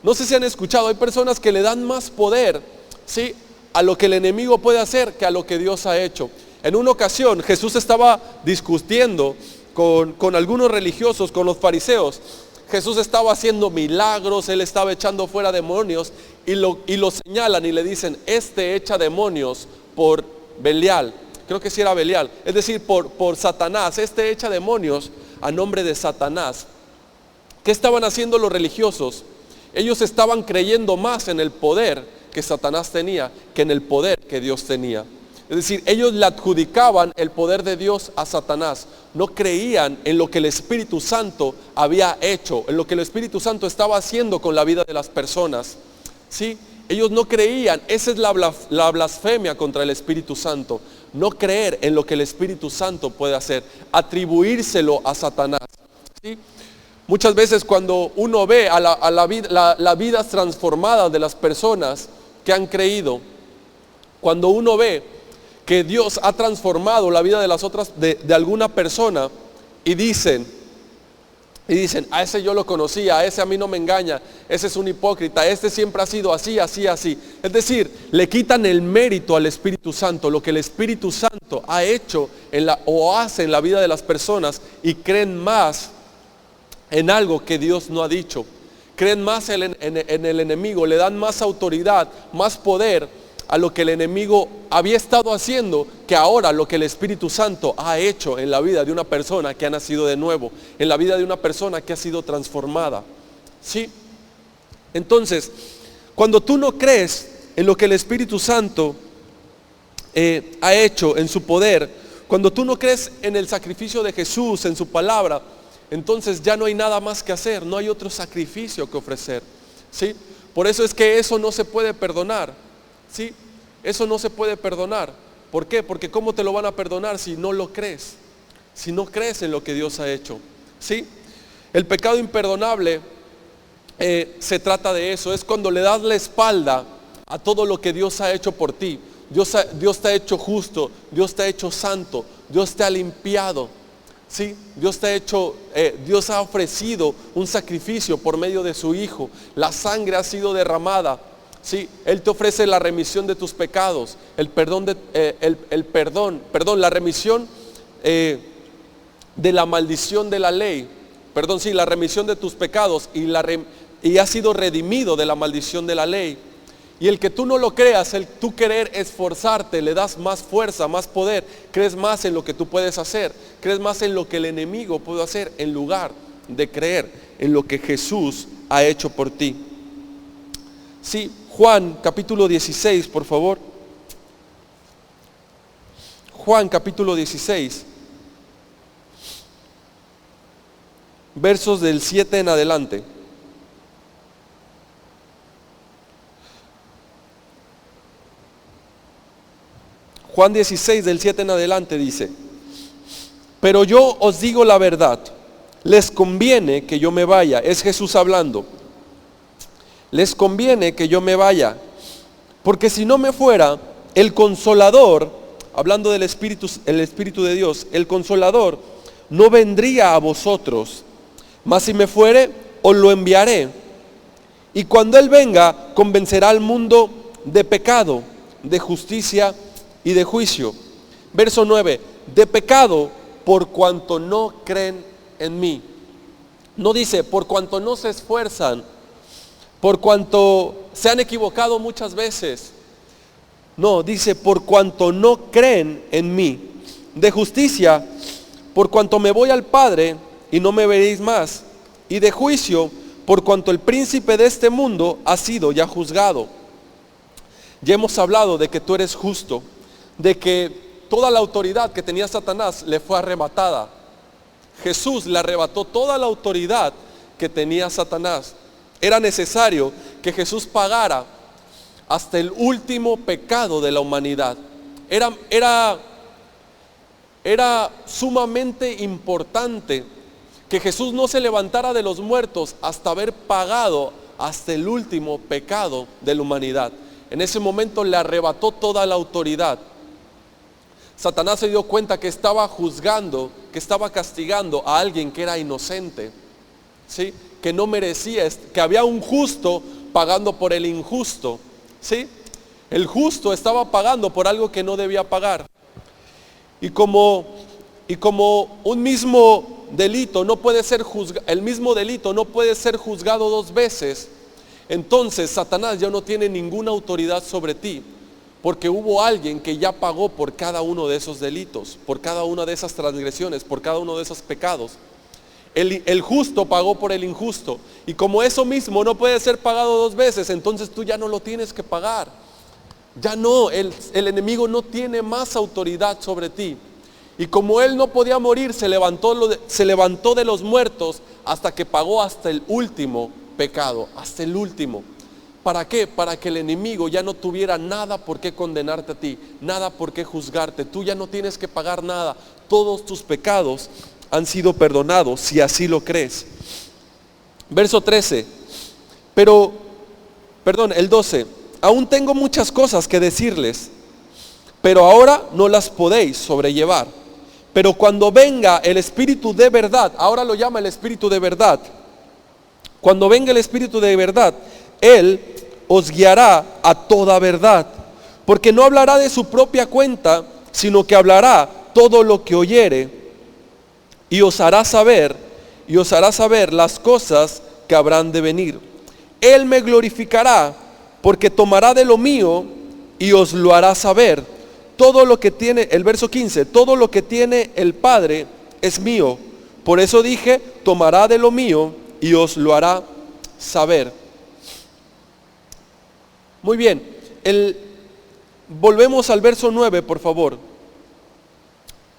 No sé si han escuchado, hay personas que le dan más poder, ¿sí?, a lo que el enemigo puede hacer que a lo que Dios ha hecho. En una ocasión Jesús estaba discutiendo con algunos religiosos, con los fariseos. Jesús estaba haciendo milagros, Él estaba echando fuera demonios y lo señalan y le dicen, este echa demonios por Belial, creo que sí era Belial, es decir, por Satanás, este echa demonios a nombre de Satanás. ¿Qué estaban haciendo los religiosos? Ellos estaban creyendo más en el poder que Satanás tenía que en el poder que Dios tenía. Es decir, ellos le adjudicaban el poder de Dios a Satanás. No creían en lo que el Espíritu Santo había hecho, en lo que el Espíritu Santo estaba haciendo con la vida de las personas. ¿Sí? Ellos no creían, esa es la blasfemia contra el Espíritu Santo. No creer en lo que el Espíritu Santo puede hacer, atribuírselo a Satanás. ¿Sí? Muchas veces cuando uno ve a la vida transformada de las personas que han creído, cuando uno ve que Dios ha transformado la vida de las otras, de alguna persona, y dicen, a ese yo lo conocía, a ese a mí no me engaña, ese es un hipócrita, este siempre ha sido así, así, así. Es decir, le quitan el mérito al Espíritu Santo, lo que el Espíritu Santo ha hecho o hace en la vida de las personas, y creen más en algo que Dios no ha dicho. Creen más en el enemigo, le dan más autoridad, más poder a lo que el enemigo había estado haciendo, que ahora lo que el Espíritu Santo ha hecho en la vida de una persona que ha nacido de nuevo, en la vida de una persona que ha sido transformada. ¿Sí? Entonces, cuando tú no crees en lo que el Espíritu Santo ha hecho en su poder, cuando tú no crees en el sacrificio de Jesús, en su palabra, entonces ya no hay nada más que hacer, no hay otro sacrificio que ofrecer. ¿Sí? Por eso es que eso no se puede perdonar. ¿Sí? Eso no se puede perdonar. ¿Por qué? Porque ¿cómo te lo van a perdonar si no lo crees? Si no crees en lo que Dios ha hecho. ¿Sí? El pecado imperdonable se trata de eso. Es cuando le das la espalda a todo lo que Dios ha hecho por ti. Dios te ha hecho justo, Dios te ha hecho santo, Dios te ha limpiado. ¿Sí? Dios ha ofrecido un sacrificio por medio de su Hijo. La sangre ha sido derramada. Sí, Él te ofrece la remisión de tus pecados, la remisión de la maldición de la ley, la remisión de tus pecados y has sido redimido de la maldición de la ley. Y el que tú no lo creas, el tú querer esforzarte, le das más fuerza, más poder, crees más en lo que tú puedes hacer, crees más en lo que el enemigo puede hacer, en lugar de creer en lo que Jesús ha hecho por ti. Sí, Juan capítulo 16, por favor. Juan capítulo 16, versos del 7 en adelante. Juan 16 del 7 en adelante dice: pero yo os digo la verdad, les conviene que yo me vaya. Es Jesús hablando. Les conviene que yo me vaya, porque si no me fuera, el Consolador, hablando del Espíritu, el Espíritu de Dios, el Consolador no vendría a vosotros, mas si me fuere, os lo enviaré. Y cuando Él venga, convencerá al mundo de pecado, de justicia y de juicio. Verso 9, de pecado por cuanto no creen en mí. No dice por cuanto no se esfuerzan, por cuanto se han equivocado muchas veces. No, dice por cuanto no creen en mí. De justicia, por cuanto me voy al Padre y no me veréis más. Y de juicio, por cuanto el príncipe de este mundo ha sido ya juzgado. Ya hemos hablado de que tú eres justo, de que toda la autoridad que tenía Satanás le fue arrebatada. Jesús le arrebató toda la autoridad que tenía Satanás. Era necesario que Jesús pagara hasta el último pecado de la humanidad. Era sumamente importante que Jesús no se levantara de los muertos hasta haber pagado hasta el último pecado de la humanidad. En ese momento le arrebató toda la autoridad. Satanás se dio cuenta que estaba juzgando, que estaba castigando a alguien que era inocente, ¿sí? Que no merecía, que había un justo pagando por el injusto, ¿sí? El justo estaba pagando por algo que no debía pagar. Y como un mismo delito no puede ser el mismo delito no puede ser juzgado dos veces, entonces Satanás ya no tiene ninguna autoridad sobre ti, porque hubo alguien que ya pagó por cada uno de esos delitos, por cada una de esas transgresiones, por cada uno de esos pecados. El justo pagó por el injusto. Y como eso mismo no puede ser pagado dos veces, entonces tú ya no lo tienes que pagar. Ya no, el enemigo no tiene más autoridad sobre ti. Y como él no podía morir, se levantó de los muertos hasta que pagó hasta el último pecado, hasta el último. ¿Para qué? Para que el enemigo ya no tuviera nada por qué condenarte a ti, nada por qué juzgarte. Tú ya no tienes que pagar nada. Todos tus pecados han sido perdonados, si así lo crees. Verso 13. El 12. Aún tengo muchas cosas que decirles, pero ahora no las podéis sobrellevar. Pero cuando venga el Espíritu de verdad, ahora lo llama el Espíritu de verdad. Cuando venga el Espíritu de verdad, Él os guiará a toda verdad, porque no hablará de su propia cuenta, sino que hablará todo lo que oyere, y os hará saber las cosas que habrán de venir. Él me glorificará, porque tomará de lo mío y os lo hará saber. Todo lo que tiene, el verso 15, todo lo que tiene el Padre es mío. Por eso dije, tomará de lo mío y os lo hará saber. Muy bien, volvemos al verso 9, por favor.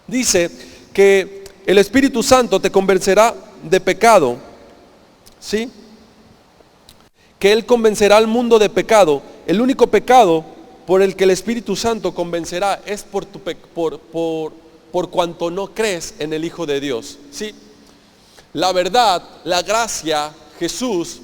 Dice que el Espíritu Santo te convencerá de pecado, ¿sí? Que Él convencerá al mundo de pecado. El único pecado por el que el Espíritu Santo convencerá es por cuanto no crees en el Hijo de Dios, ¿sí? La verdad, la gracia, Jesús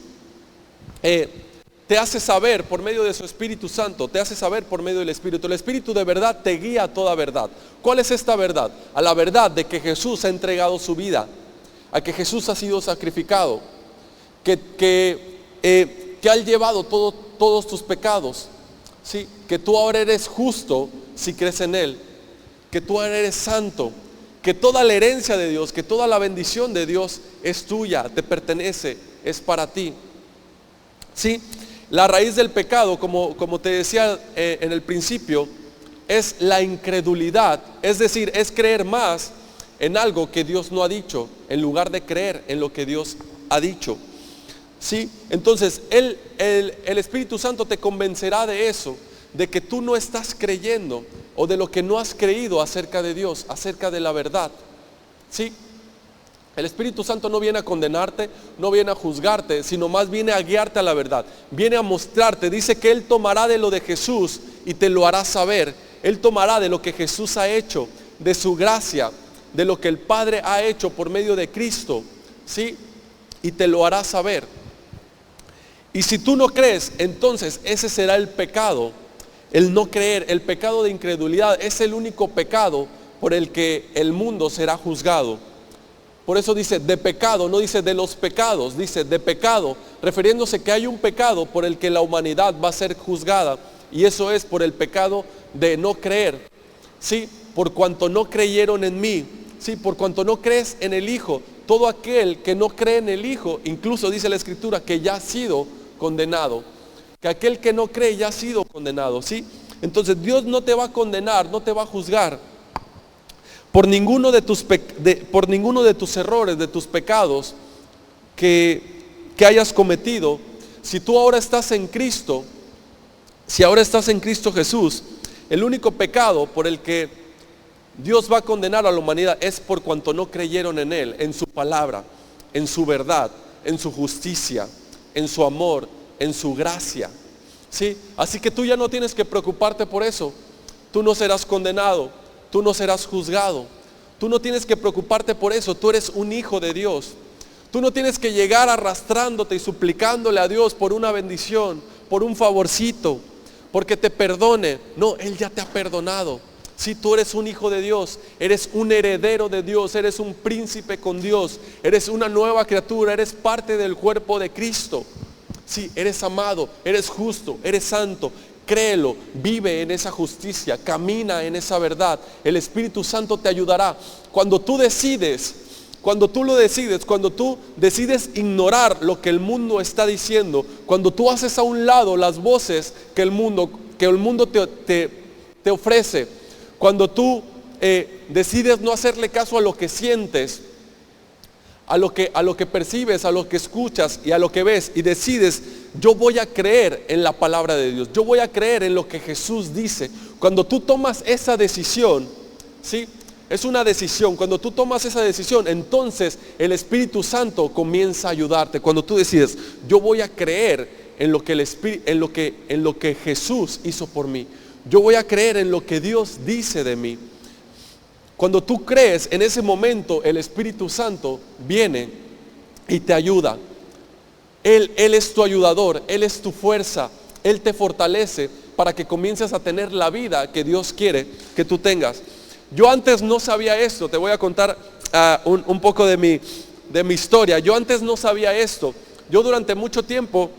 te hace saber por medio de su Espíritu Santo, te hace saber por medio del Espíritu. El Espíritu de verdad te guía a toda verdad. ¿Cuál es esta verdad? A la verdad de que Jesús ha entregado su vida, a que Jesús ha sido sacrificado, que ha llevado todos tus pecados, ¿sí? Que tú ahora eres justo si crees en Él, que tú ahora eres santo, que toda la herencia de Dios, que toda la bendición de Dios es tuya, te pertenece, es para ti, ¿sí? La raíz del pecado, como te decía en el principio, es la incredulidad, es decir, es creer más en algo que Dios no ha dicho, en lugar de creer en lo que Dios ha dicho, ¿sí? Entonces, el Espíritu Santo te convencerá de eso, de que tú no estás creyendo, o de lo que no has creído acerca de Dios, acerca de la verdad, ¿sí? El Espíritu Santo no viene a condenarte, no viene a juzgarte, sino más viene a guiarte a la verdad. Viene a mostrarte, dice que Él tomará de lo de Jesús y te lo hará saber. Él tomará de lo que Jesús ha hecho, de su gracia, de lo que el Padre ha hecho por medio de Cristo, ¿sí? Y te lo hará saber. Y si tú no crees, entonces ese será el pecado, el no creer, el pecado de incredulidad. Es el único pecado por el que el mundo será juzgado. Por eso dice de pecado, no dice de los pecados, dice de pecado, refiriéndose que hay un pecado por el que la humanidad va a ser juzgada, y eso es por el pecado de no creer, ¿sí? Por cuanto no creyeron en mí, ¿sí? Por cuanto no crees en el Hijo. Todo aquel que no cree en el Hijo, incluso dice la Escritura que ya ha sido condenado, que aquel que no cree ya ha sido condenado, ¿sí? Entonces Dios no te va a condenar, no te va a juzgar por ninguno de tus errores, de tus pecados que hayas cometido. Si tú ahora estás en Cristo, si ahora estás en Cristo Jesús, el único pecado por el que Dios va a condenar a la humanidad es por cuanto no creyeron en Él, en su palabra, en su verdad, en su justicia, en su amor, en su gracia, ¿sí? Así que tú ya no tienes que preocuparte por eso. Tú no serás condenado, tú no serás juzgado, tú no tienes que preocuparte por eso. Tú eres un hijo de Dios. Tú no tienes que llegar arrastrándote y suplicándole a Dios por una bendición, por un favorcito, porque te perdone. No, Él ya te ha perdonado. Si tú eres un hijo de Dios, eres un heredero de Dios, eres un príncipe con Dios, eres una nueva criatura, eres parte del cuerpo de Cristo. Sí, eres amado, eres justo, eres santo. Créelo, vive en esa justicia, camina en esa verdad. El Espíritu Santo te ayudará. Cuando tú decides ignorar lo que el mundo está diciendo, cuando tú haces a un lado las voces que el mundo te ofrece, cuando tú decides no hacerle caso a lo que sientes, a lo que percibes, a lo que escuchas y a lo que ves, y decides, yo voy a creer en la palabra de Dios, yo voy a creer en lo que Jesús dice. Cuando tú tomas esa decisión, ¿sí? Es una decisión. Cuando tú tomas esa decisión, entonces el Espíritu Santo comienza a ayudarte. Cuando tú decides, yo voy a creer en lo que Jesús hizo por mí, yo voy a creer en lo que Dios dice de mí. Cuando tú crees, en ese momento el Espíritu Santo viene y te ayuda. Él es tu ayudador, Él es tu fuerza, Él te fortalece para que comiences a tener la vida que Dios quiere que tú tengas. Yo antes no sabía esto. Te voy a contar un poco de mi historia. Yo antes no sabía esto. Yo durante mucho tiempo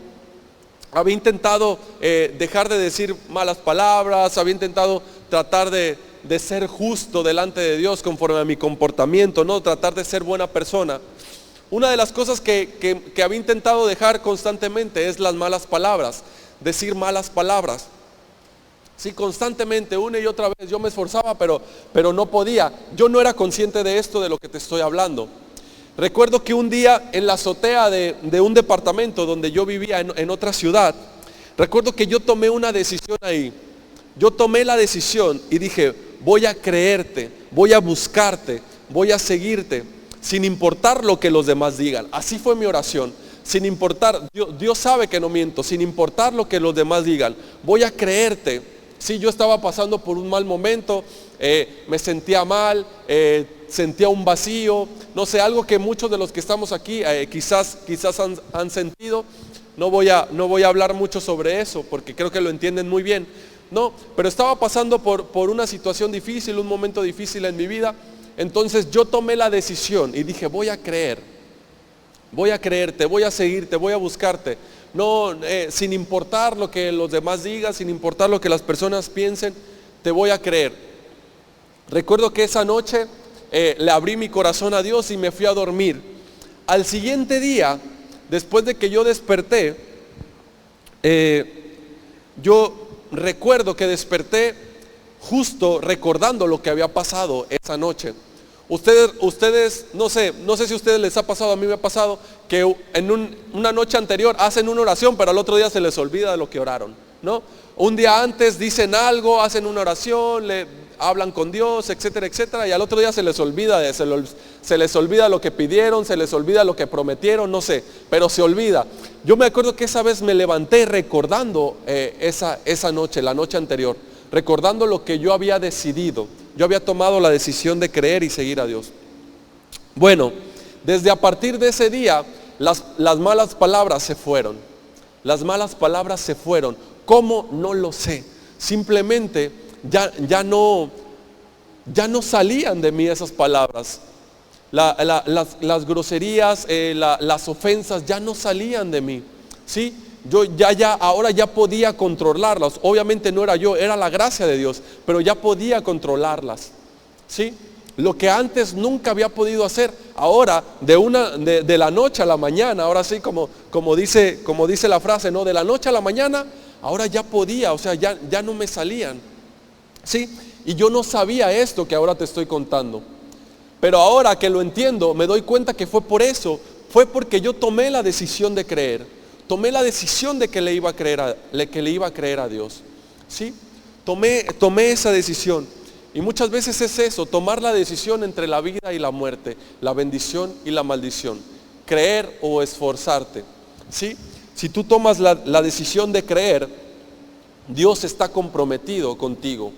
había intentado dejar de decir malas palabras, había intentado tratar de ser justo delante de Dios conforme a mi comportamiento, ¿no? Tratar de ser buena persona. Una de las cosas que había intentado dejar constantemente es las malas palabras, decir malas palabras. Sí, constantemente, una y otra vez yo me esforzaba, pero no podía. Yo no era consciente de esto, de lo que te estoy hablando. Recuerdo que un día en la azotea de un departamento donde yo vivía en otra ciudad, recuerdo que yo tomé una decisión ahí. Yo tomé la decisión y dije, voy a creerte, voy a buscarte, voy a seguirte, sin importar lo que los demás digan. Así fue mi oración. Sin importar, Dios sabe que no miento, sin importar lo que los demás digan, voy a creerte. Sí, yo estaba pasando por un mal momento, me sentía mal, sentía un vacío, no sé, algo que muchos de los que estamos aquí quizás han sentido. No voy a hablar mucho sobre eso porque creo que lo entienden muy bien. No, pero estaba pasando por una situación difícil, un momento difícil en mi vida. Entonces yo tomé la decisión y dije, voy a creerte, voy a seguirte, voy a buscarte. No, sin importar lo que los demás digan, sin importar lo que las personas piensen, te voy a creer. Recuerdo que esa noche le abrí mi corazón a Dios y me fui a dormir. Al siguiente día, después de que yo desperté, yo recuerdo que desperté justo recordando lo que había pasado esa noche. Ustedes, no sé si a ustedes les ha pasado, a mí me ha pasado que en una noche anterior hacen una oración, pero al otro día se les olvida de lo que oraron, ¿no? Un día antes dicen algo, hacen una oración, hablan con Dios, etcétera, etcétera, y al otro día se les olvida lo que pidieron, se les olvida lo que prometieron, no sé, pero se olvida. Yo me acuerdo que esa vez me levanté recordando esa noche, la noche anterior, recordando lo que yo había decidido. Yo había tomado la decisión de creer y seguir a Dios. Bueno, desde a partir de ese día, las malas palabras se fueron. Las malas palabras se fueron. ¿Cómo? No lo sé. Simplemente ya no salían de mí esas palabras. Las groserías, las ofensas ya no salían de mí. ¿Sí? Yo ahora ya podía controlarlas. Obviamente no era yo, era la gracia de Dios, pero ya podía controlarlas. ¿Sí? Lo que antes nunca había podido hacer, ahora de la noche a la mañana, ahora sí como dice la frase, ¿no? De la noche a la mañana, ahora ya podía, o sea, ya no me salían. ¿Sí? Y yo no sabía esto que ahora te estoy contando. Pero ahora que lo entiendo, me doy cuenta que fue por eso, fue porque yo tomé la decisión de creer. Tomé la decisión de que le iba a creer a Dios. ¿Sí? Tomé esa decisión. Y muchas veces es eso, tomar la decisión entre la vida y la muerte, la bendición y la maldición, creer o esforzarte. ¿Sí? Si tú tomas la decisión de creer, Dios está comprometido contigo.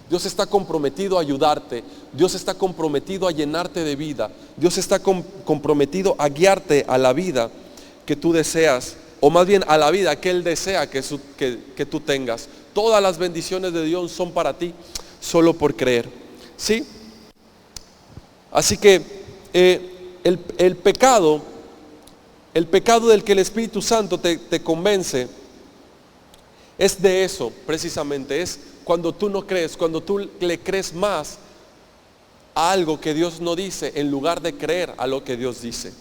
Dios está comprometido a ayudarte. Dios está comprometido a llenarte de vida. Dios está comprometido a guiarte a la vida que tú deseas, o más bien a la vida que Él desea que tú tengas. Todas las bendiciones de Dios son para ti, solo por creer. ¿Sí? Así que el pecado del que el Espíritu Santo te convence, es de eso precisamente, es cuando tú no crees, cuando tú le crees más a algo que Dios no dice en lugar de creer a lo que Dios dice.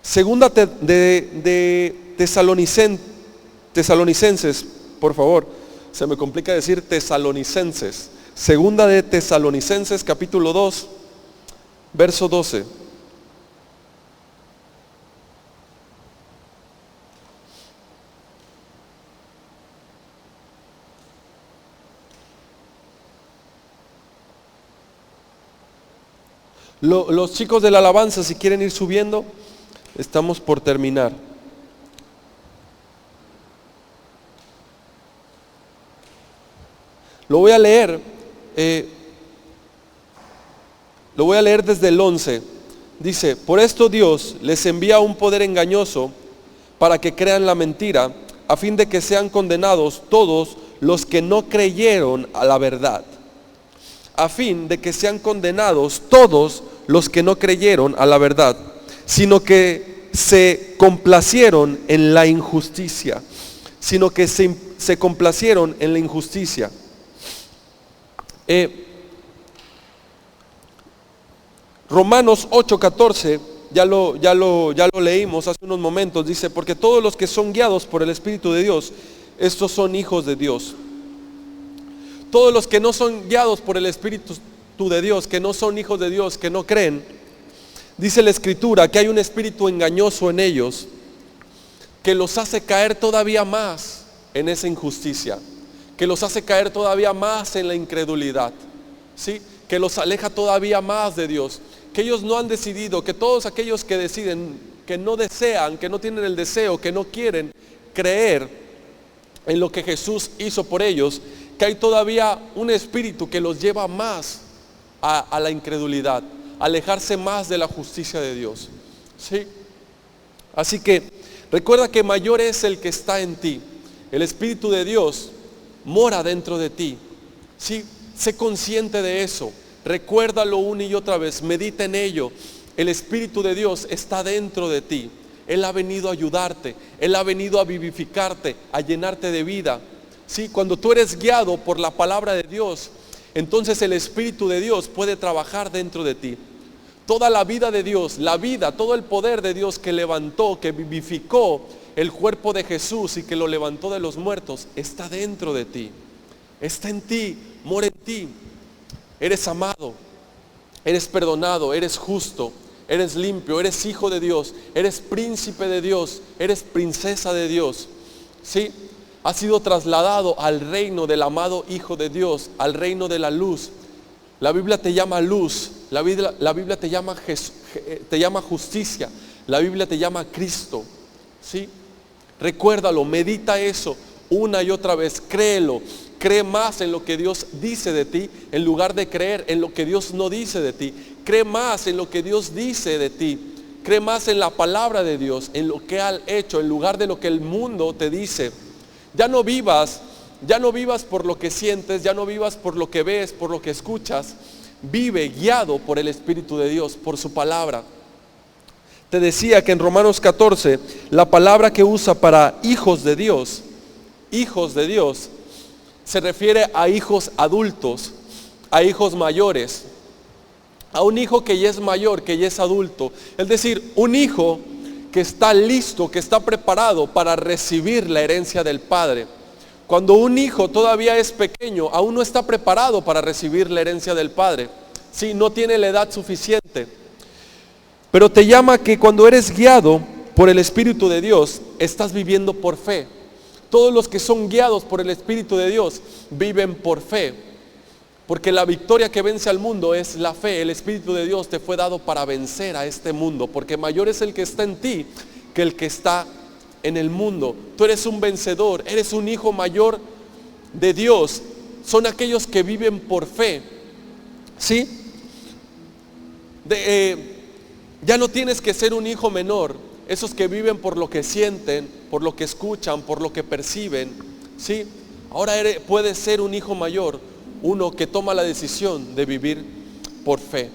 Segunda de Tesalonicenses, por favor, se me complica decir Tesalonicenses. Segunda de Tesalonicenses capítulo 2, verso 12. Los chicos de la alabanza, si quieren ir subiendo, estamos por terminar. Lo voy a leer desde el 11. Dice: por esto Dios les envía un poder engañoso para que crean la mentira, a fin de que sean condenados todos los que no creyeron a la verdad. A fin de que sean condenados todos los que no creyeron a la verdad, sino que se complacieron en la injusticia. Se complacieron en la injusticia. Romanos 8:14, ya lo leímos hace unos momentos, dice: porque todos los que son guiados por el Espíritu de Dios, estos son hijos de Dios. Todos los que no son guiados por el Espíritu de Dios, que no son hijos de Dios, que no creen, dice la Escritura que hay un espíritu engañoso en ellos que los hace caer todavía más en esa injusticia, que los hace caer todavía más en la incredulidad, ¿sí? Que los aleja todavía más de Dios, que ellos no han decidido, que todos aquellos que deciden, que no desean, que no tienen el deseo, que no quieren creer en lo que Jesús hizo por ellos, que hay todavía un espíritu que los lleva más a la incredulidad, a alejarse más de la justicia de Dios, ¿sí? Así que recuerda que mayor es el que está en ti. El Espíritu de Dios mora dentro de ti, ¿sí? Sé consciente de eso, recuérdalo una y otra vez, medita en ello. El Espíritu de Dios está dentro de ti. Él ha venido a ayudarte, Él ha venido a vivificarte, a llenarte de vida, ¿sí? Cuando tú eres guiado por la palabra de Dios, entonces el Espíritu de Dios puede trabajar dentro de ti. Toda la vida de Dios, todo el poder de Dios que levantó, que vivificó el cuerpo de Jesús y que lo levantó de los muertos, está dentro de ti, está en ti, mora en ti. Eres amado, eres perdonado, eres justo, eres limpio, eres hijo de Dios, eres príncipe de Dios, eres princesa de Dios, ¿sí? Has sido trasladado al reino del amado Hijo de Dios, al reino de la luz. La Biblia te llama luz, la Biblia te llama justicia, la Biblia te llama Cristo, ¿sí? Recuérdalo, medita eso una y otra vez, créelo, cree más en lo que Dios dice de ti, en lugar de creer en lo que Dios no dice de ti. Cree más en lo que Dios dice de ti, cree más en la palabra de Dios, en lo que ha hecho, en lugar de lo que el mundo te dice. Ya no vivas por lo que sientes, ya no vivas por lo que ves, por lo que escuchas. Vive guiado por el Espíritu de Dios, por su palabra. Te decía que en Romanos 14, la palabra que usa para hijos de Dios, se refiere a hijos adultos, a hijos mayores, a un hijo que ya es mayor, que ya es adulto. Es decir, un hijo que está listo, que está preparado para recibir la herencia del Padre. Cuando un hijo todavía es pequeño, aún no está preparado para recibir la herencia del Padre. Sí, no tiene la edad suficiente. Pero te llama que cuando eres guiado por el Espíritu de Dios, estás viviendo por fe. Todos los que son guiados por el Espíritu de Dios viven por fe. Porque la victoria que vence al mundo es la fe. El Espíritu de Dios te fue dado para vencer a este mundo, porque mayor es el que está en ti que el que está en el mundo. Tú eres un vencedor, eres un hijo mayor de Dios. Son aquellos que viven por fe, ¿sí? Ya no tienes que ser un hijo menor, esos que viven por lo que sienten, por lo que escuchan, por lo que perciben, ¿sí? Ahora puedes ser un hijo mayor, uno que toma la decisión de vivir por fe.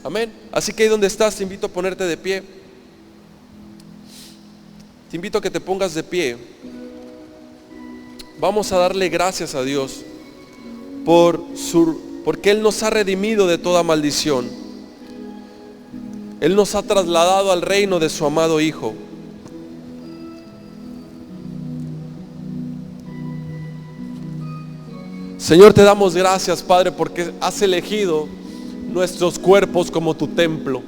Amén. Así que ahí donde estás, te invito a ponerte de pie. Te invito a que te pongas de pie. Vamos a darle gracias a Dios porque Él nos ha redimido de toda maldición. Él nos ha trasladado al reino de su amado Hijo. Señor, te damos gracias, Padre, porque has elegido nuestros cuerpos como tu templo.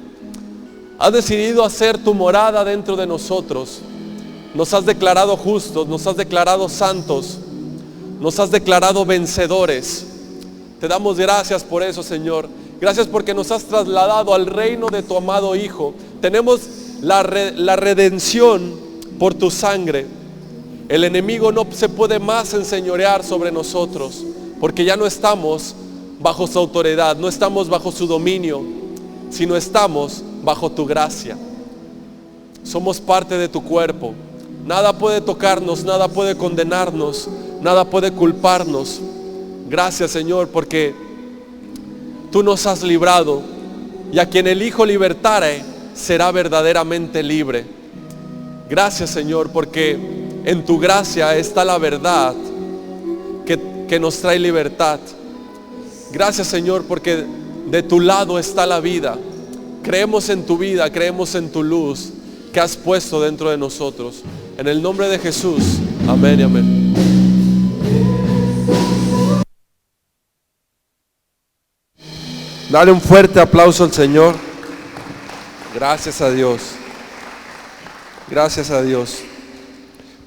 Has decidido hacer tu morada dentro de nosotros. Nos has declarado justos, nos has declarado santos, nos has declarado vencedores. Te damos gracias por eso, Señor. Gracias porque nos has trasladado al reino de tu amado Hijo. Tenemos la redención por tu sangre. El enemigo no se puede más enseñorear sobre nosotros, porque ya no estamos bajo su autoridad, no estamos bajo su dominio, sino estamos bajo tu gracia. Somos parte de tu cuerpo. Nada puede tocarnos, nada puede condenarnos, nada puede culparnos. Gracias, Señor, porque tú nos has librado, y a quien el Hijo libertare será verdaderamente libre. Gracias, Señor, porque en tu gracia está la verdad que nos trae libertad. Gracias, Señor, porque de tu lado está la vida. Creemos en tu vida, creemos en tu luz que has puesto dentro de nosotros. En el nombre de Jesús, amén y amén. Dale un fuerte aplauso al Señor. Gracias a Dios. Gracias a Dios.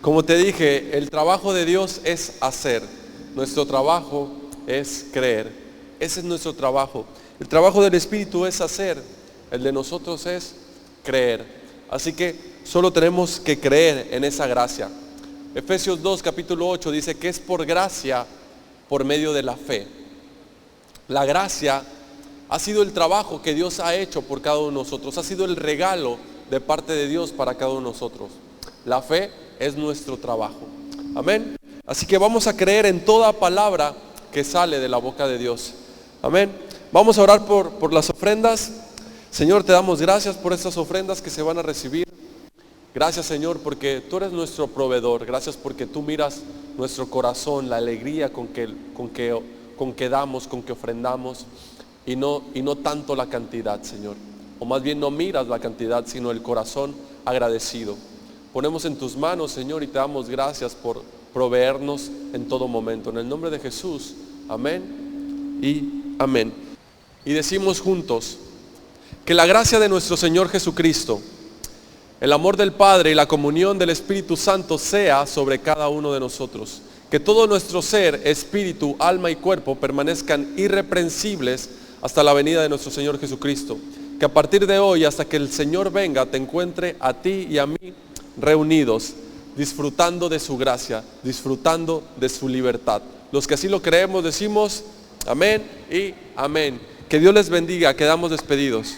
Como te dije, el trabajo de Dios es hacer. Nuestro trabajo es creer. Ese es nuestro trabajo. El trabajo del Espíritu es hacer. El de nosotros es creer. Así que solo tenemos que creer en esa gracia. Efesios 2, capítulo 8 dice que es por gracia, por medio de la fe. La gracia ha sido el trabajo que Dios ha hecho por cada uno de nosotros. Ha sido el regalo de parte de Dios para cada uno de nosotros. La fe es nuestro trabajo. Amén. Así que vamos a creer en toda palabra que sale de la boca de Dios. Amén. Vamos a orar por las ofrendas. Señor, te damos gracias por estas ofrendas que se van a recibir. Gracias, Señor, porque tú eres nuestro proveedor. Gracias porque tú miras nuestro corazón, la alegría con que damos, con que ofrendamos, y no tanto la cantidad, Señor. O más bien no miras la cantidad, sino el corazón agradecido. Ponemos en tus manos, Señor, y te damos gracias por proveernos en todo momento. En el nombre de Jesús, amén y amén. Y decimos juntos: que la gracia de nuestro Señor Jesucristo, el amor del Padre y la comunión del Espíritu Santo sea sobre cada uno de nosotros. Que todo nuestro ser, espíritu, alma y cuerpo permanezcan irreprensibles hasta la venida de nuestro Señor Jesucristo. Que a partir de hoy, hasta que el Señor venga, te encuentre a ti y a mí reunidos, disfrutando de su gracia, disfrutando de su libertad. Los que así lo creemos decimos amén y amén. Que Dios les bendiga. Quedamos despedidos.